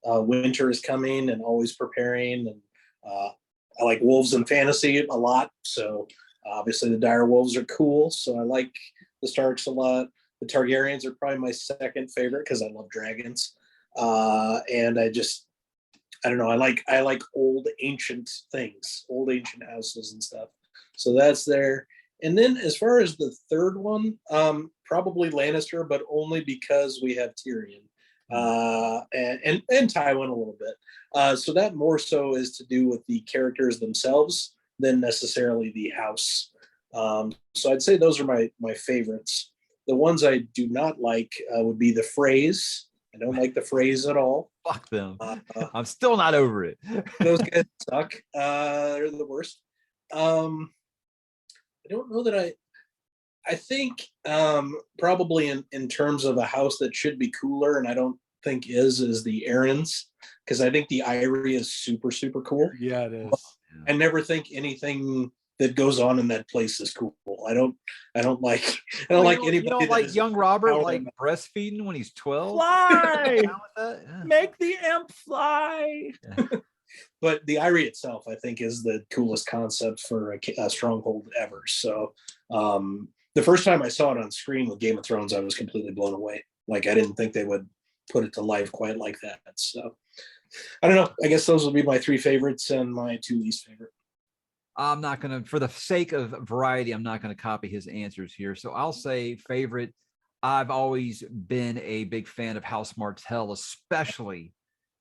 winter is coming and always preparing, and I like wolves in fantasy a lot. So obviously the dire wolves are cool. So I like the Starks a lot. The Targaryens are probably my second favorite because I love dragons. And I don't know. I like old ancient things, old ancient houses and stuff. So that's there. And then as far as the third one, probably Lannister, but only because we have Tyrion and Tywin a little bit. So that more so is to do with the characters themselves than necessarily the house. So I'd say those are my favorites. The ones I do not like would be the Freys. I don't like the Freys at all. Fuck them. I'm still not over it. Those guys suck. They're the worst. I don't know that I think probably in terms of a house that should be cooler, and I don't think is the Aarons, because I think the Irie is super, super cool. Yeah, it is. I never think anything that goes on in that place is cool. I don't like anybody. You don't like young Robert like breastfeeding when he's 12? Fly! Yeah. Make the imp fly. But the Irie itself, I think, is the coolest concept for a stronghold ever. So the first time I saw it on screen with Game of Thrones, I was completely blown away. Like, I didn't think they would put it to life quite like that. So I don't know. I guess those will be my three favorites and my two least favorite. I'm not going to, for the sake of variety, I'm not going to copy his answers here. So I'll say favorite. I've always been a big fan of House Martell, especially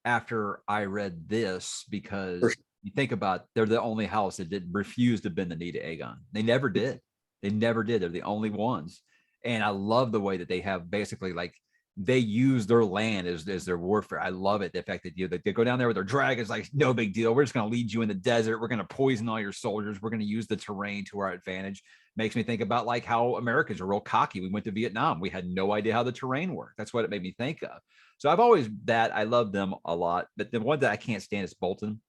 after I read this, because you think about, they're the only house that didn't refuse to bend the knee to Aegon. They never did. They're the only ones. And I love the way that they have basically like, they use their land as their warfare. I love it. The fact that they go down there with their dragons, like, no big deal. We're just going to lead you in the desert. We're going to poison all your soldiers. We're going to use the terrain to our advantage. Makes me think about like how Americans are real cocky. We went to Vietnam. We had no idea how the terrain worked. That's what it made me think of. So I've always I love them a lot. But the one that I can't stand is Bolton,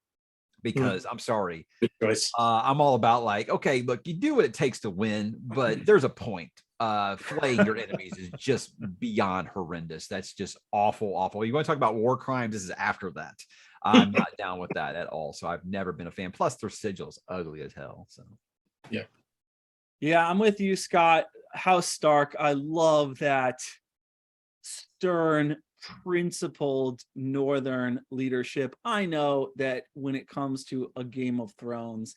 because I'm sorry. Good choice. I'm all about like, okay, look, you do what it takes to win, but there's a point. Flaying your enemies is just beyond horrendous. That's just awful. You want to talk about war crimes? This is after that. I'm not down with that at all. So I've never been a fan. Plus, their sigil's ugly as hell. So yeah, I'm with you, Scott. House Stark. I love that stern, principled northern leadership. I know that when it comes to a Game of Thrones,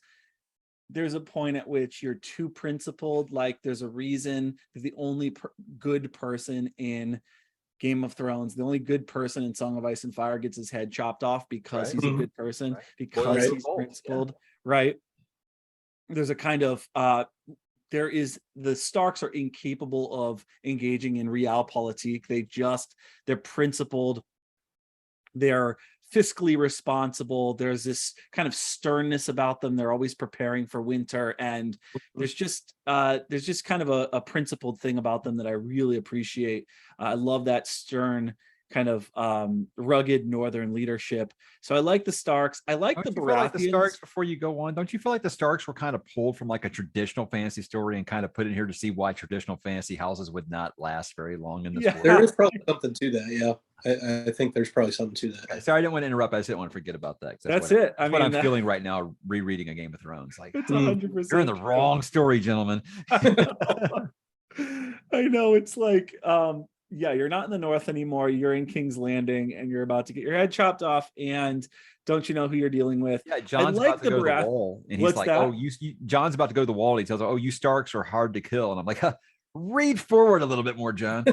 there's a point at which you're too principled. Like, there's a reason that the only good person in Game of Thrones, the only good person in Song of Ice and Fire gets his head chopped off because he's a good person, because he's principled, right? There's a kind of, the Starks are incapable of engaging in realpolitik. They're principled. They're fiscally responsible. There's this kind of sternness about them. They're always preparing for winter, and there's just kind of a principled thing about them that I really appreciate. I love that stern kind of rugged northern leadership. So I like the Starks. I like the Baratheons. Like the Starks, before you go on, don't you feel like the Starks were kind of pulled from like a traditional fantasy story and kind of put in here to see why traditional fantasy houses would not last very long in this world? There is probably something to that. Yeah. I think there's probably something to that. Okay, sorry, I didn't want to interrupt. I just didn't want to forget about that. That's it. That's what I'm feeling right now, rereading a Game of Thrones. Like, it's 100%. You're in the wrong story, gentlemen. I know. It's like, you're not in the North anymore. You're in King's Landing, and you're about to get your head chopped off. And don't you know who you're dealing with? Yeah, John's about to go to the wall, and he's like, that? "Oh, you." John's about to go to the wall. And he tells her, "Oh, you Starks are hard to kill." And I'm like, "Read forward a little bit more, John."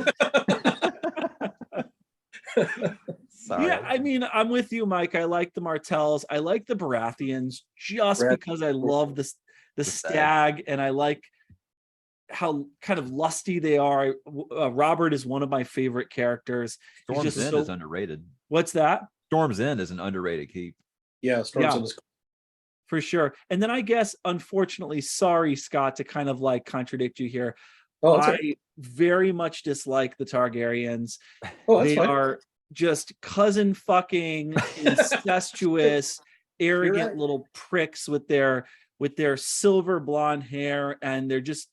Sorry. Yeah, I mean, I'm with you, Mike. I like the Martells. I like the Baratheons just because I love the stag, and I like how kind of lusty they are. Robert is one of my favorite characters. Storm's End is underrated. What's that? Storm's End is an underrated keep. Yeah, Storm's End is cool. For sure. And then I guess, unfortunately, sorry, Scott, to kind of like contradict you here. Oh, that's I right. very much dislike the Targaryens. Oh, that's They fine. are just cousin fucking incestuous, You're arrogant right. little pricks with their silver blonde hair, and they're just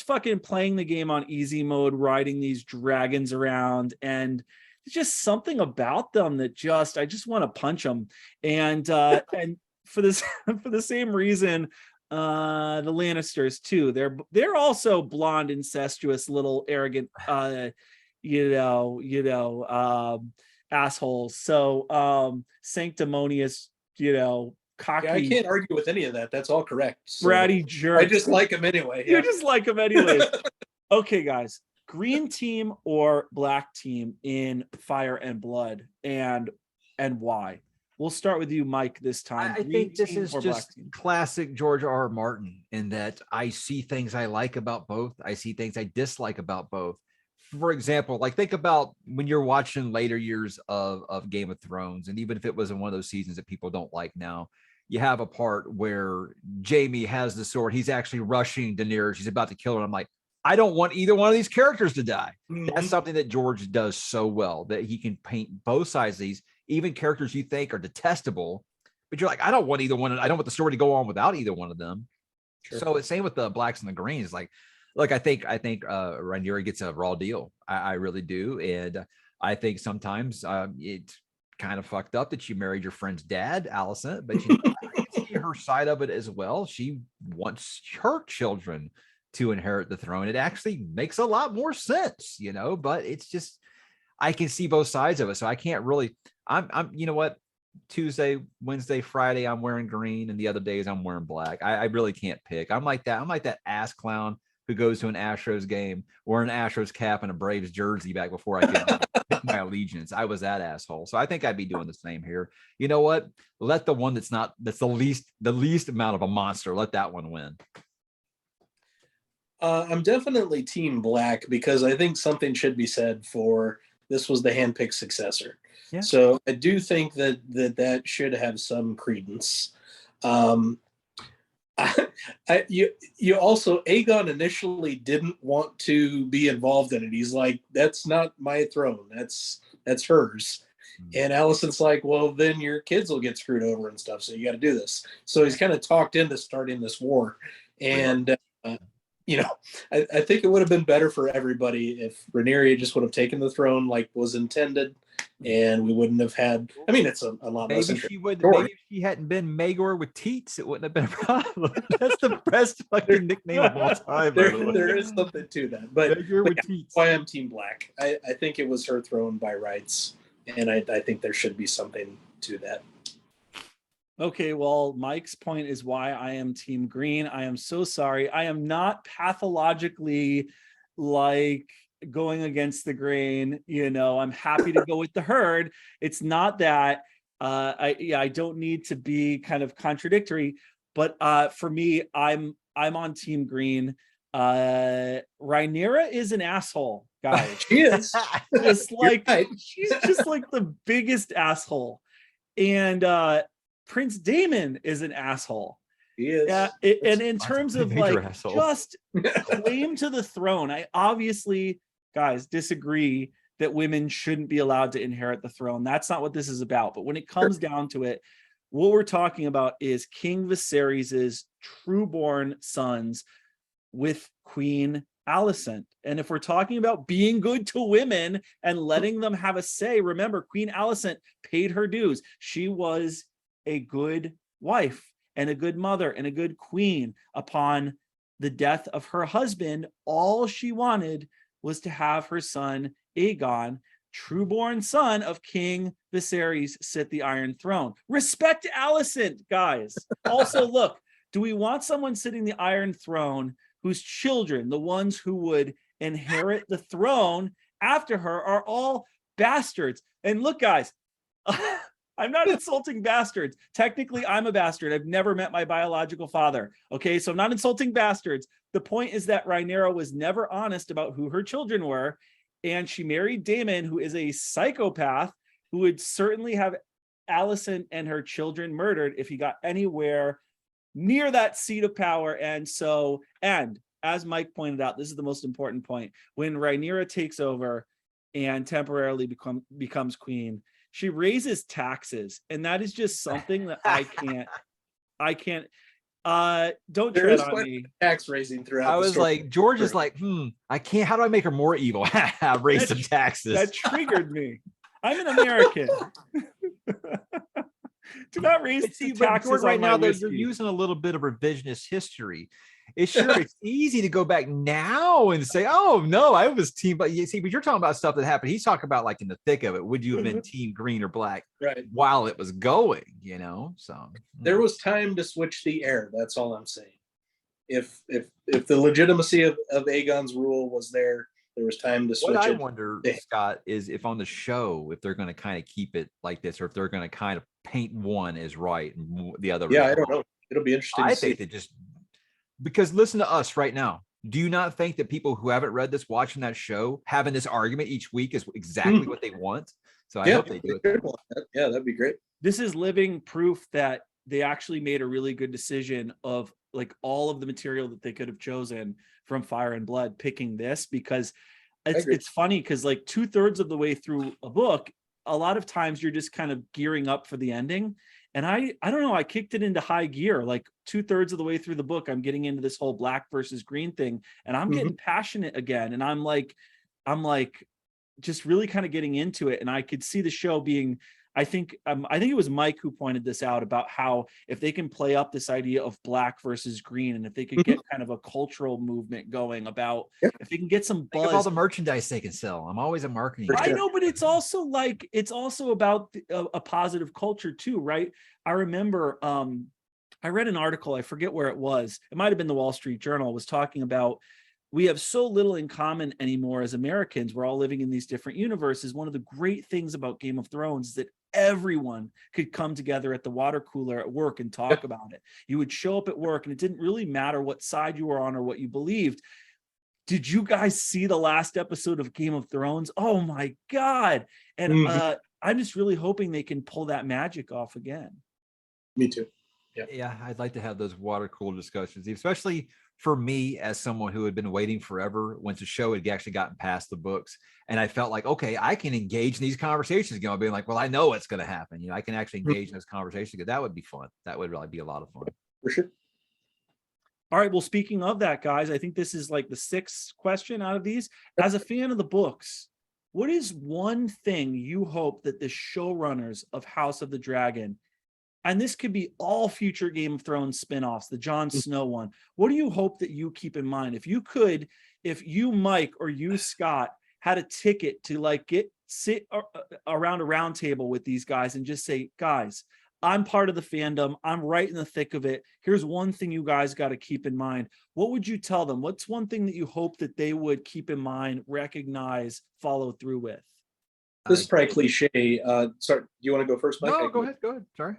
fucking playing the game on easy mode, riding these dragons around, and there's just something about them that I just want to punch them. And for this for the same reason, the Lannisters too. They're also blonde, incestuous, little arrogant, assholes. So sanctimonious, Yeah, I cocky, can't argue with any of that. That's all correct. So bratty I jerks. just like him anyway. You Yeah. just like them anyways. Okay, guys. Green team or black team in Fire and Blood, and why? We'll start with you, Mike, this time. I Green think this team is or black just team? classic George R.R. Martin in that I see things I like about both. I see things I dislike about both. For example, like think about when you're watching later years of Game of Thrones, and even if it was in one of those seasons that people don't like now, you have a part where Jamie has the sword. He's actually rushing Daenerys. He's about to kill her. I'm like, I don't want either one of these characters to die. That's something that George does so well, that he can paint both sides of these, even characters you think are detestable, but you're like, I don't want either one. I don't want the story to go on without either one of them. Sure. So it's same with the blacks and the greens. Like, look, I think Rhaenyra gets a raw deal. I really do. And I think sometimes it's kind of fucked up that you married your friend's dad, Allison, but I can see her side of it as well. She wants her children to inherit the throne. It actually makes a lot more sense, but it's just, I can see both sides of it. So I can't really, I'm you know what? Tuesday, Wednesday, Friday, I'm wearing green, and the other days I'm wearing black. I really can't pick. I'm like that. I'm like that ass clown who goes to an Astros game wearing an Astros cap and a Braves jersey back before I could pick my allegiance. I was that asshole. So I think I'd be doing the same here. You know what? Let the one that's the least amount of a monster, let that one win. I'm definitely team black because I think something should be said for this was the handpicked successor. Yeah. So I do think that should have some credence. You also, Aegon initially didn't want to be involved in it. He's like, that's not my throne. That's hers. And Allison's like, well, then your kids will get screwed over and stuff. So you got to do this. So he's kind of talked into starting this war. And, I think it would have been better for everybody if Rhaenyra just would have taken the throne like was intended, and we wouldn't have had. I mean, it's a lot less Maybe interesting. maybe if she hadn't been Maegor with teats, it wouldn't have been a problem. That's the best fucking nickname of all time. There is something to that, but with yeah, teats. why I'm Team Black. I think it was her throne by rights, and I think there should be something to that. Okay, well, Mike's point is why I am Team Green. I am so sorry. I am not pathologically like going against the grain. I'm happy to go with the herd. It's not that I don't need to be kind of contradictory, but for me, I'm on Team Green. Rhaenyra is an asshole, guys. She is. Just like right. She's just like the biggest asshole. And Prince Daemon is an asshole. He is. Yeah, and in terms of like asshole. just claim to the throne, I obviously, guys, disagree that women shouldn't be allowed to inherit the throne. That's not what this is about. But when it comes down to it, what we're talking about is King Viserys's trueborn sons with Queen Alicent. And if we're talking about being good to women and letting them have a say, remember, Queen Alicent paid her dues. She was a good wife and a good mother and a good queen. Upon the death of her husband, all she wanted was to have her son Aegon, trueborn son of King Viserys, sit the Iron Throne. Respect Alicent, guys. Also, look, do we want someone sitting the Iron Throne whose children, the ones who would inherit the throne after her, are all bastards? And look, guys, I'm not insulting bastards. Technically, I'm a bastard. I've never met my biological father. Okay, so I'm not insulting bastards. The point is that Rhaenyra was never honest about who her children were, and she married Daemon, who is a psychopath, who would certainly have Alicent and her children murdered if he got anywhere near that seat of power. And as Mike pointed out, this is the most important point. When Rhaenyra takes over and temporarily becomes queen, she raises taxes, and that is just something that I can't. Don't There tread is on quite me. tax raising throughout. I the was story. like, George is like, I can't. How do I make her more evil? Raise some taxes. That triggered me. I'm an American. Do not raise the taxes George, right on my now, you're whiskey. using a little bit of revisionist history. It's easy to go back now and say, oh no, I was team, but you see, but you're talking about stuff that happened. He's talking about like in the thick of it. Would you have been team green or black right while it was going, So there was time to switch the heir. That's all I'm saying. If the legitimacy of Aegon's rule was there was time to switch. What I it. wonder, Scott, is if on the show, if they're going to kind of keep it like this, or if they're going to kind of paint one as right and the other. Yeah, I don't know. It'll be interesting. I think that because listen to us right now. Do you not think that people who haven't read this, watching that show, having this argument each week is exactly what they want? So I hope they do it. Yeah, that'd be great. This is living proof that they actually made a really good decision of like all of the material that they could have chosen from Fire and Blood, picking this, because it's funny because like 2/3 of the way through a book, a lot of times you're just kind of gearing up for the ending. And I don't know, I kicked it into high gear. Like 2/3 of the way through the book, I'm getting into this whole black versus green thing, and I'm getting passionate again. And I'm like just really kind of getting into it. And I could see the show being, I think it was Mike who pointed this out about how if they can play up this idea of black versus green, and if they could get kind of a cultural movement going about, if they can get some buzz. Think of all the merchandise they can sell. I'm always a marketing. I know, but it's also about a positive culture too, right? I remember I read an article, I forget where it was. It might've been the Wall Street Journal, was talking about we have so little in common anymore as Americans. We're all living in these different universes. One of the great things about Game of Thrones is that everyone could come together at the water cooler at work and talk about it. You would show up at work and it didn't really matter what side you were on or what you believed. Did you guys see the last episode of Game of Thrones? Oh my God. And I'm just really hoping they can pull that magic off again. Me too. Yeah, I'd like to have those water cooler discussions, especially for me as someone who had been waiting forever once the show had actually gotten past the books. And I felt like, okay, I can engage in these conversations again. Being like, well, I know what's going to happen. I can actually engage in those conversations because that would be fun. That would really be a lot of fun. For sure. All right. Well, speaking of that, guys, I think this is like the 6th question out of these. As a fan of the books, what is one thing you hope that the showrunners of House of the Dragon, and this could be all future Game of Thrones spinoffs, the Jon Snow one, what do you hope that you keep in mind? If you, Mike, or you, Scott, had a ticket to like sit around a round table with these guys and just say, guys, I'm part of the fandom. I'm right in the thick of it. Here's one thing you guys got to keep in mind. What would you tell them? What's one thing that you hope that they would keep in mind, recognize, follow through with? This is probably cliche. Sorry, do you want to go first, Mike? No, go ahead. Sorry.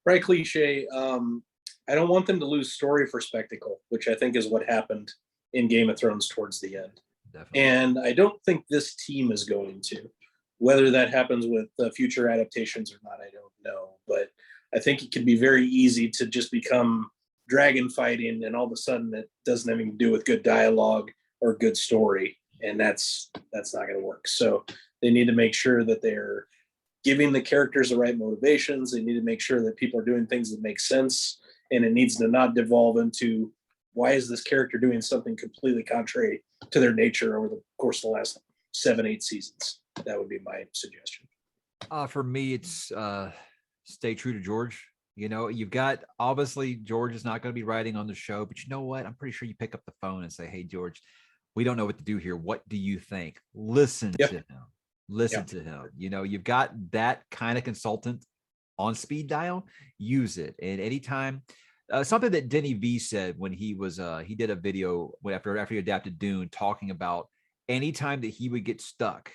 Probably cliche. I don't want them to lose story for spectacle, which I think is what happened in Game of Thrones towards the end. Definitely. And I don't think this team is going to. Whether that happens with future adaptations or not, I don't know. But I think it could be very easy to just become dragon fighting, and all of a sudden it doesn't have anything to do with good dialogue or good story, and that's not going to work. So they need to make sure that they're giving the characters the right motivations. They need to make sure that people are doing things that make sense, and it needs to not devolve into, why is this character doing something completely contrary to their nature over the course of the last 7-8 seasons? That would be my suggestion. For me, it's stay true to George. You've got, obviously George is not going to be writing on the show, but you know what? I'm pretty sure you pick up the phone and say, hey, George, we don't know what to do here. What do you think? Listen to him. Listen to him. You've got that kind of consultant on speed dial. Use it. And anytime, something that Denny V said when he was, he did a video after he adapted Dune, talking about anytime that he would get stuck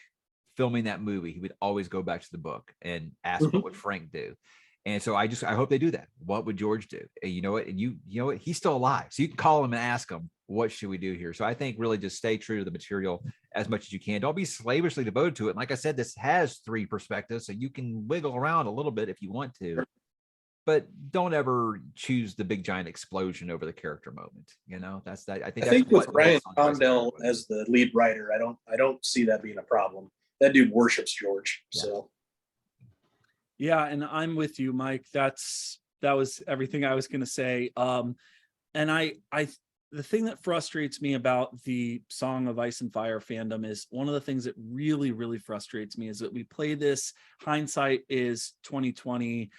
filming that movie, he would always go back to the book and ask, what would Frank do? And so I hope they do that. What would George do? And you know what? And you know what? He's still alive. So you can call him and ask him, what should we do here? So I think really just stay true to the material as much as you can. Don't be slavishly devoted to it. And like I said, this has 3 perspectives, so you can wiggle around a little bit if you want to, but don't ever choose the big giant explosion over the character moment. You know, I think with Ryan Condell as the lead writer, I don't see that being a problem. That dude worships George. Yeah. So Yeah, and I'm with you, Mike. That was everything I was going to say. And I the thing that frustrates me about the Song of Ice and Fire fandom is one of the things that really, really frustrates me is that we play this hindsight is 2020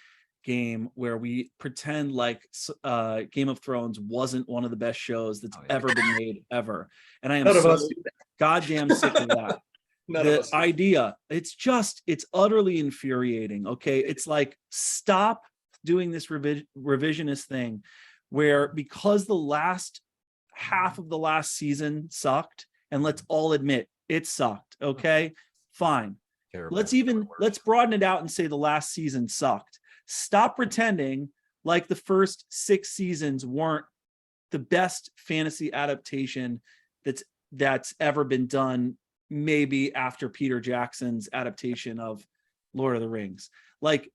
game where we pretend like Game of Thrones wasn't one of the best shows that's ever been made ever. And I am so goddamn sick of that. The idea, it's utterly infuriating. Okay. It's like, stop doing this revisionist thing where, because the last half of the last season sucked, and let's all admit it sucked. Okay, fine. Terrible. Let's broaden it out and say the last season sucked. Stop pretending like the first 6 seasons weren't the best fantasy adaptation that's ever been done, maybe after Peter Jackson's adaptation of Lord of the Rings. Like,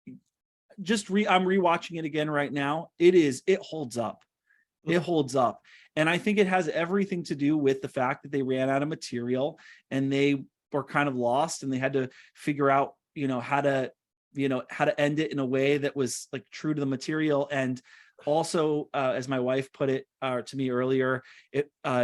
I'm rewatching it again right now. It holds up. It holds up. And I think it has everything to do with the fact that they ran out of material and they were kind of lost, and they had to figure out, how to end it in a way that was like true to the material. And also, as my wife put it to me earlier,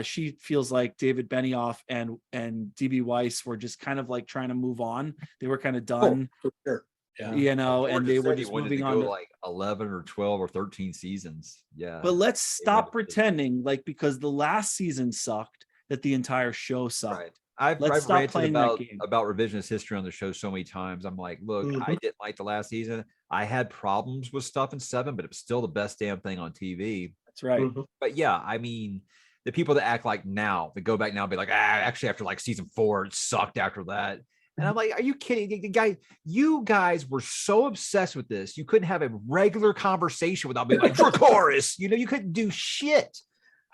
she feels like David Benioff and DB Weiss were just kind of like trying to move on. They were kind of done. For sure. Yeah. And they were just moving on to like 11 or 12 or 13 seasons. Yeah. But let's stop pretending like because the last season sucked that the entire show sucked. Right. I've ranted about revisionist history on the show so many times. I'm like, look, I didn't like the last season. I had problems with stuff in 7, but it was still the best damn thing on TV. That's right. But yeah, I mean, the people that act like now, that go back now and be like, actually after like season 4, it sucked after that. And I'm like, are you kidding? You guys were so obsessed with this. You couldn't have a regular conversation without being like, Dracoris, you couldn't do shit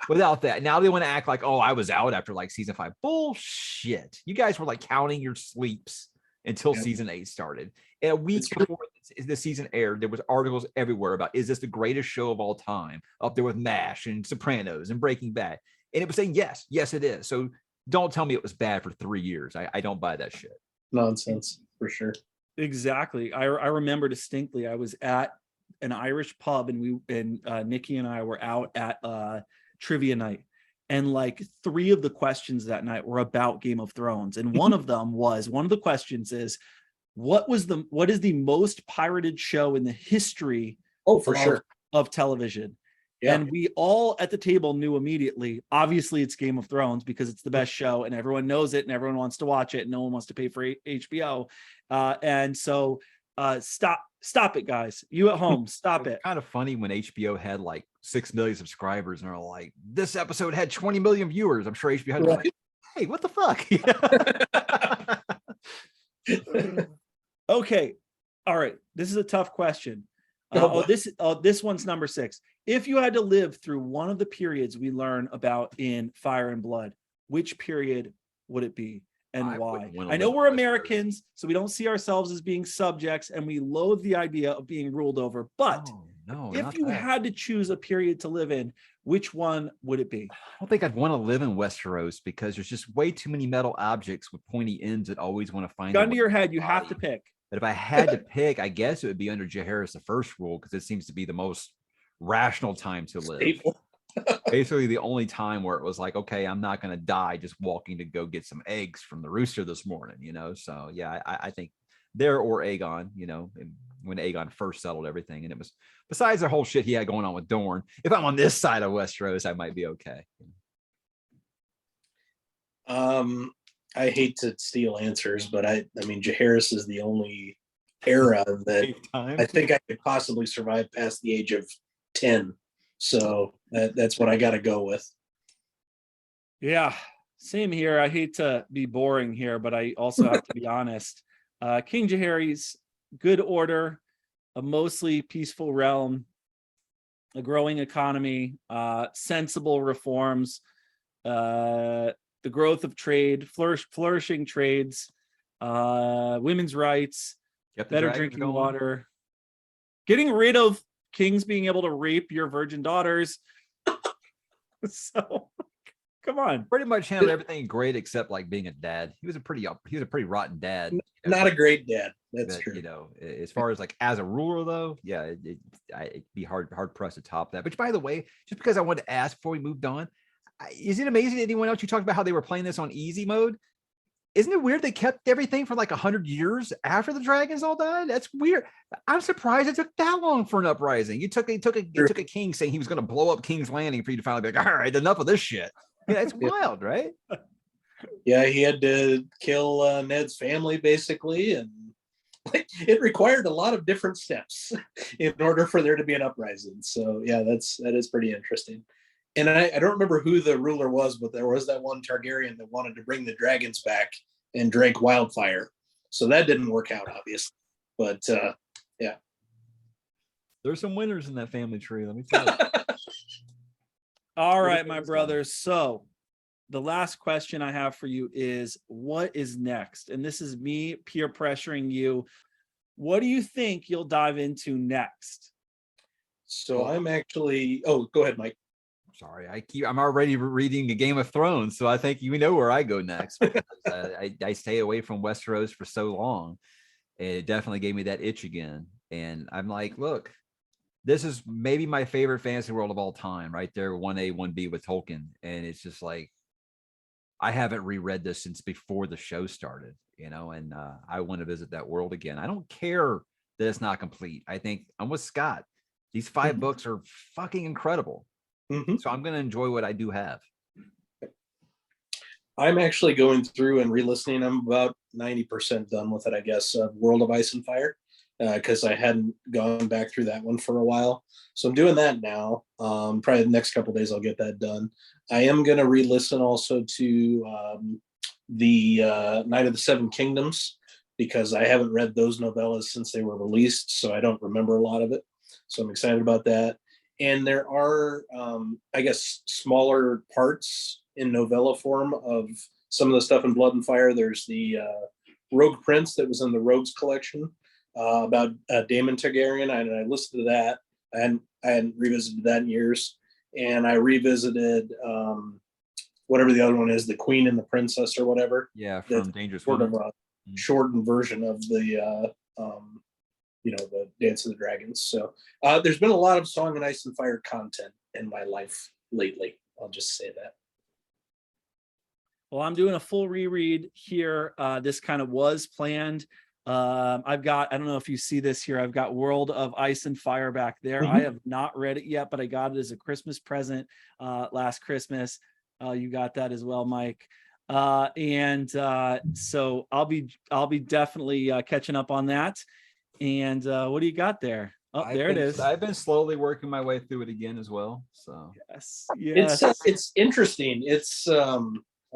without that. Now they want to act like, oh, I was out after like season 5. Bullshit. You guys were like counting your sleeps until season 8 started. And a week before the season aired, there was articles everywhere about, is this the greatest show of all time? Up there with MASH and Sopranos and Breaking Bad. And it was saying, yes, it is. So don't tell me it was bad for 3 years. I don't buy that shit. Nonsense, for sure. Exactly. I remember distinctly, I was at an Irish pub and NIKKI and I were out at trivia night, and like 3 of the questions that night were about Game of Thrones, and one of the questions is, what is the most pirated show in the history of television? Yeah. And we all at the table knew immediately, obviously it's Game of Thrones because it's the best show and everyone knows it and everyone wants to watch it and no one wants to pay for HBO. And so stop it, guys. You at home, stop it. Kind of funny when HBO had like 6 million subscribers and are like, this episode had 20 million viewers. I'm sure HBO had like, hey, what the fuck? Okay. All right. This is a tough question. This one's number 6. If you had to live through one of the periods we learn about in Fire and Blood, which period would it be and why? I know we're Americans, so we don't see ourselves as being subjects and we loathe the idea of being ruled over. But if you had to choose a period to live in, which one would it be? I don't think I'd want to live in Westeros because there's just way too many metal objects with pointy ends that always want to find. Gun to your head, you have to pick. But if I had to pick, I guess it would be under Jaehaerys the First rule because it seems to be the most rational time to live. Basically the only time where it was like, okay, I'm not going to die just walking to go get some eggs from the rooster this morning, So yeah, I think there or Aegon, when Aegon first settled everything. And it was, besides the whole shit he had going on with Dorne, if I'm on this side of Westeros, I might be okay. I hate to steal answers, but I mean, Jaehaerys is the only era that I think I could possibly survive past the age of 10. So that's what I got to go with. Yeah, same here. I hate to be boring here, but I also have to be honest. King Jaehaerys, good order, a mostly peaceful realm, a growing economy, sensible reforms, the growth of trade, flourishing trades, women's rights, Kept the better dragons drinking going. water, getting rid of kings being able to rape your virgin daughters. So come on. Pretty much handled everything great except like being a dad. He was a pretty rotten dad. You know, Not a great dad. That's but, true. you know, as far as like as a ruler though, yeah, it'd be hard pressed to top that. Which, by the way, just because I wanted to ask before we moved on, is it amazing? Anyone else, you talked about how they were playing this on easy mode? Isn't it weird they kept everything for like 100 years after the dragons all died? That's weird. I'm surprised it took that long for an uprising. It took a king saying he was going to blow up King's Landing for you to finally be like, all right, enough of this shit. Yeah, it's wild, right? Yeah, he had to kill Ned's family basically, and it required a lot of different steps in order for there to be an uprising. So yeah, that is pretty interesting. And I don't remember who the ruler was, but there was that one Targaryen that wanted to bring the dragons back and drank wildfire. So that didn't work out, obviously. But yeah. There's some winners in that family tree, let me tell you. All right, my brothers. So the last question I have for you is, what is next? And this is me peer pressuring you. What do you think you'll dive into next? So I'm actually, go ahead, Mike. Sorry, I'm already reading a Game of Thrones, so I think you know where I go next. I stay away from Westeros for so long, and it definitely gave me that itch again. And I'm like, look, this is maybe my favorite fantasy world of all time, right there, 1A, 1B with Tolkien. And it's just like, I haven't reread this since before the show started, you know, and I want to visit that world again. I don't care that it's not complete. I think I'm with Scott. These 5 books are fucking incredible. So I'm going to enjoy what I do have. I'm actually going through and re-listening. I'm about 90% done with it, I guess, World of Ice and Fire, because I hadn't gone back through that one for a while. So I'm doing that now. Probably the next couple of days I'll get that done. I am going to re-listen also to the Night of the Seven Kingdoms, because I haven't read those novellas since they were released, so I don't remember a lot of it. So I'm excited about that. And there are, I guess, smaller parts in novella form of some of the stuff in Blood and Fire. There's the Rogue Prince that was in the Rogues collection about Daemon Targaryen, and I listened to that. I hadn't revisited that in years. And I revisited whatever the other one is, the Queen and the Princess or whatever. Yeah, from Dangerous sort Women. of a shortened version of the the Dance of the Dragons. So there's been a lot of Song and Ice and Fire content in my life lately. I'll just say that. Well, I'm doing a full reread here. This kind of was planned. I've got, I don't know if you see this here, I've got World of Ice and Fire back there. I have not read it yet, but I got it as a Christmas present last Christmas. You got that as well, Mike. So I'll be definitely catching up on that. And what do you got there? Oh, there it is. I've been slowly working my way through it again as well. So yes. It's interesting. It's I've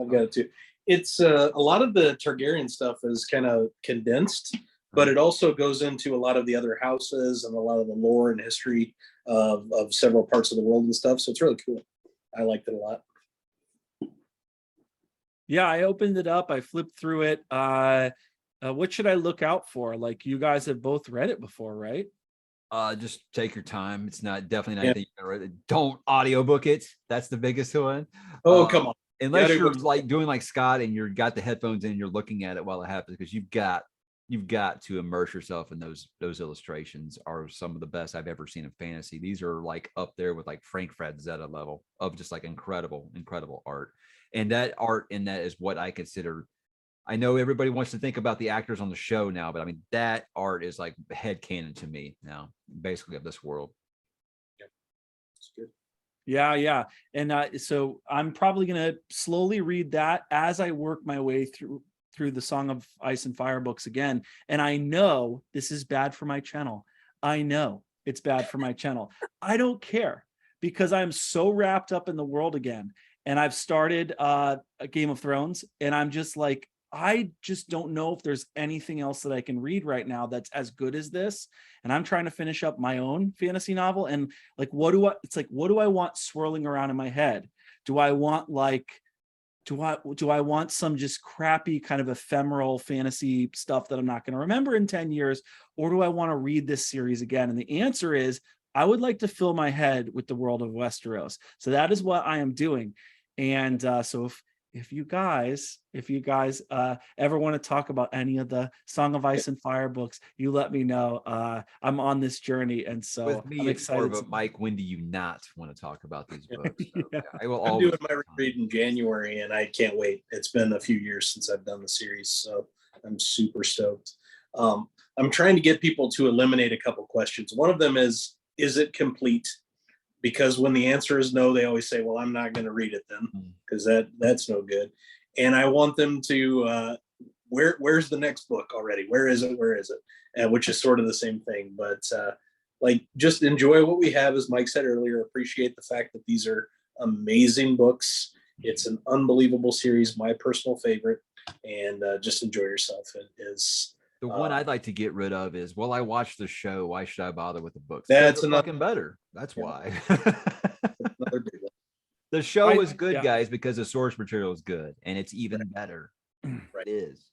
got it too. It's a lot of the Targaryen stuff is kind of condensed, but it also goes into a lot of the other houses and a lot of the lore and history of several parts of the world and stuff. So it's really cool. I liked it a lot. Yeah, I opened it up. I flipped through it. What should I look out for? Like, you guys have both read it before, right? Just take your time. It's definitely not that you're gonna read it. Don't audiobook it. That's the biggest one. Oh, come on. Unless you're like doing like Scott and you've got the headphones in, you're looking at it while it happens, because you've got to immerse yourself in those illustrations. Are some of the best I've ever seen in fantasy. These are like up there with like Frank Frazetta level of just like incredible art. And that art in that is what I consider. I know everybody wants to think about the actors on the show now, but I mean, that art is like headcanon to me now, basically, of this world. Yeah, it's good. Yeah. And so I'm probably going to slowly read that as I work my way through the Song of Ice and Fire books again. And I know this is bad for my channel. I know it's bad for my channel. I don't care, because I'm so wrapped up in the world again. And I've started a Game of Thrones, and I'm just like, I just don't know if there's anything else that I can read right now that's as good as this. And I'm trying to finish up my own fantasy novel. And like, what do I want swirling around in my head? Do I want do I want some just crappy kind of ephemeral fantasy stuff that I'm not going to remember in 10 years? Or do I want to read this series again? And the answer is, I would like to fill my head with the world of Westeros. So that is what I am doing. And so if you guys ever want to talk about any of the Song of Ice and Fire books, you let me know. I'm on this journey, and so With me, I'm it's more excited. of a, Mike, when do you not want to talk about these books? So, Yeah. I will I'm always doing my reread in January, and I can't wait. It's been a few years since I've done the series, so I'm super stoked. I'm trying to get people to eliminate a couple questions. One of them is it complete? Because when the answer is no, they always say, well, I'm not going to read it then, because that's no good. And I want them to, where's the next book already? Where is it? Which is sort of the same thing. But like, just enjoy what we have, as Mike said earlier. Appreciate the fact that these are amazing books. It's an unbelievable series, my personal favorite. And just enjoy yourself. It is. The one I'd like to get rid of is, well, I watched the show. Why should I bother with the books? That's fucking better. That's why. Another big one. The show is good, guys, because the source material is good, and it's even better. Right. It is.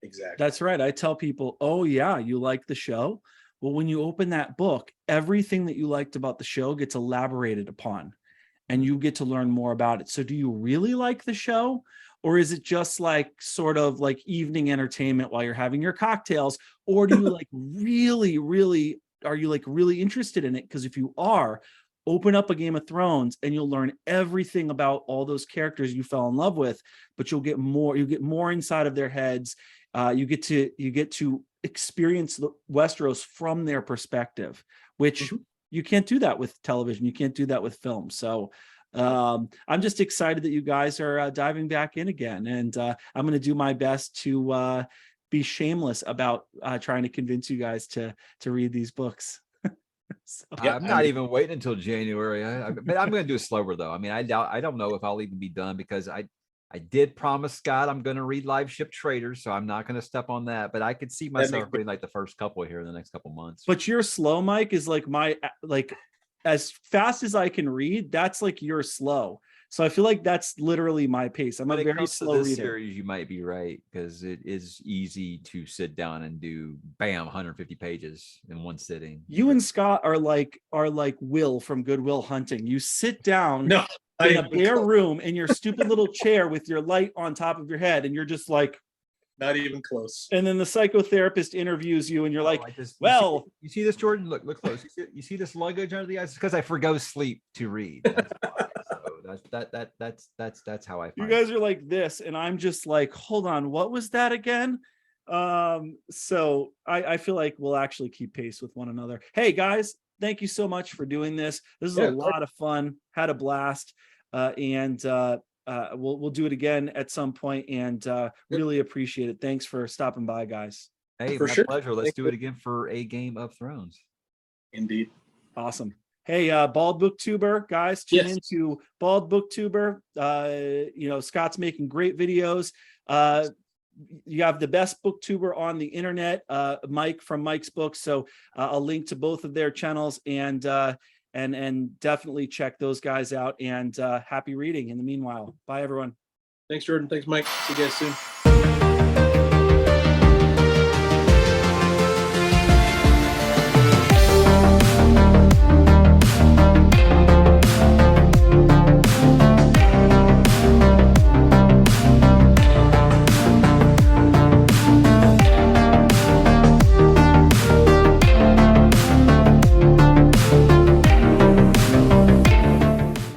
Exactly. That's right. I tell people, oh yeah, you like the show? Well, when you open that book, everything that you liked about the show gets elaborated upon, and you get to learn more about it. So do you really like the show? Or is it just like sort of like evening entertainment while you're having your cocktails? Or do you like are you like really interested in it? Because if you are, open up a Game of Thrones and you'll learn everything about all those characters you fell in love with, but you'll get more inside of their heads. You get to experience the Westeros from their perspective, which you can't do that with television. You can't do that with film. So I'm just excited that you guys are diving back in again, and I'm going to do my best to be shameless about trying to convince you guys to read these books. So, I'm not even waiting until January. But I'm going to do it slower though. I mean, I don't know if I'll even be done, because I did promise Scott I'm going to read Live Ship Traders, so I'm not going to step on that. But I could see myself reading like the first couple here in the next couple months. But your slow, Mike, is like as fast as I can read, that's like you're slow. So I feel like that's literally my pace. I'm a very slow reader. Series, you might be right, because it is easy to sit down and do 150 pages in one sitting. You and Scott are like Will from Good Will Hunting. You sit down in a bare room in your stupid little chair with your light on top of your head, and you're just like, not even close. And then the psychotherapist interviews you, and you're like, well, you see this, Jordan? Look close. You see this luggage under the eyes? It's because I forgo sleep to read. That's why. So that's how I find you guys are like this, and I'm just like, hold on, what was that again? So I feel like we'll actually keep pace with one another. Hey guys, thank you so much for doing this. This is a lot of fun. Had a blast, and we'll do it again at some point, and really appreciate it. Thanks for stopping by, guys. Hey, my pleasure. Let's do it again for a Game of Thrones. Indeed. Awesome. Hey, Bald Booktuber guys, tune into Bald Booktuber. Scott's making great videos. You have the best booktuber on the internet, Mike from Mike's Books. So I'll link to both of their channels, and definitely check those guys out, and happy reading in the meanwhile. Bye everyone. Thanks, Jordan. Thanks, Mike. See you guys soon.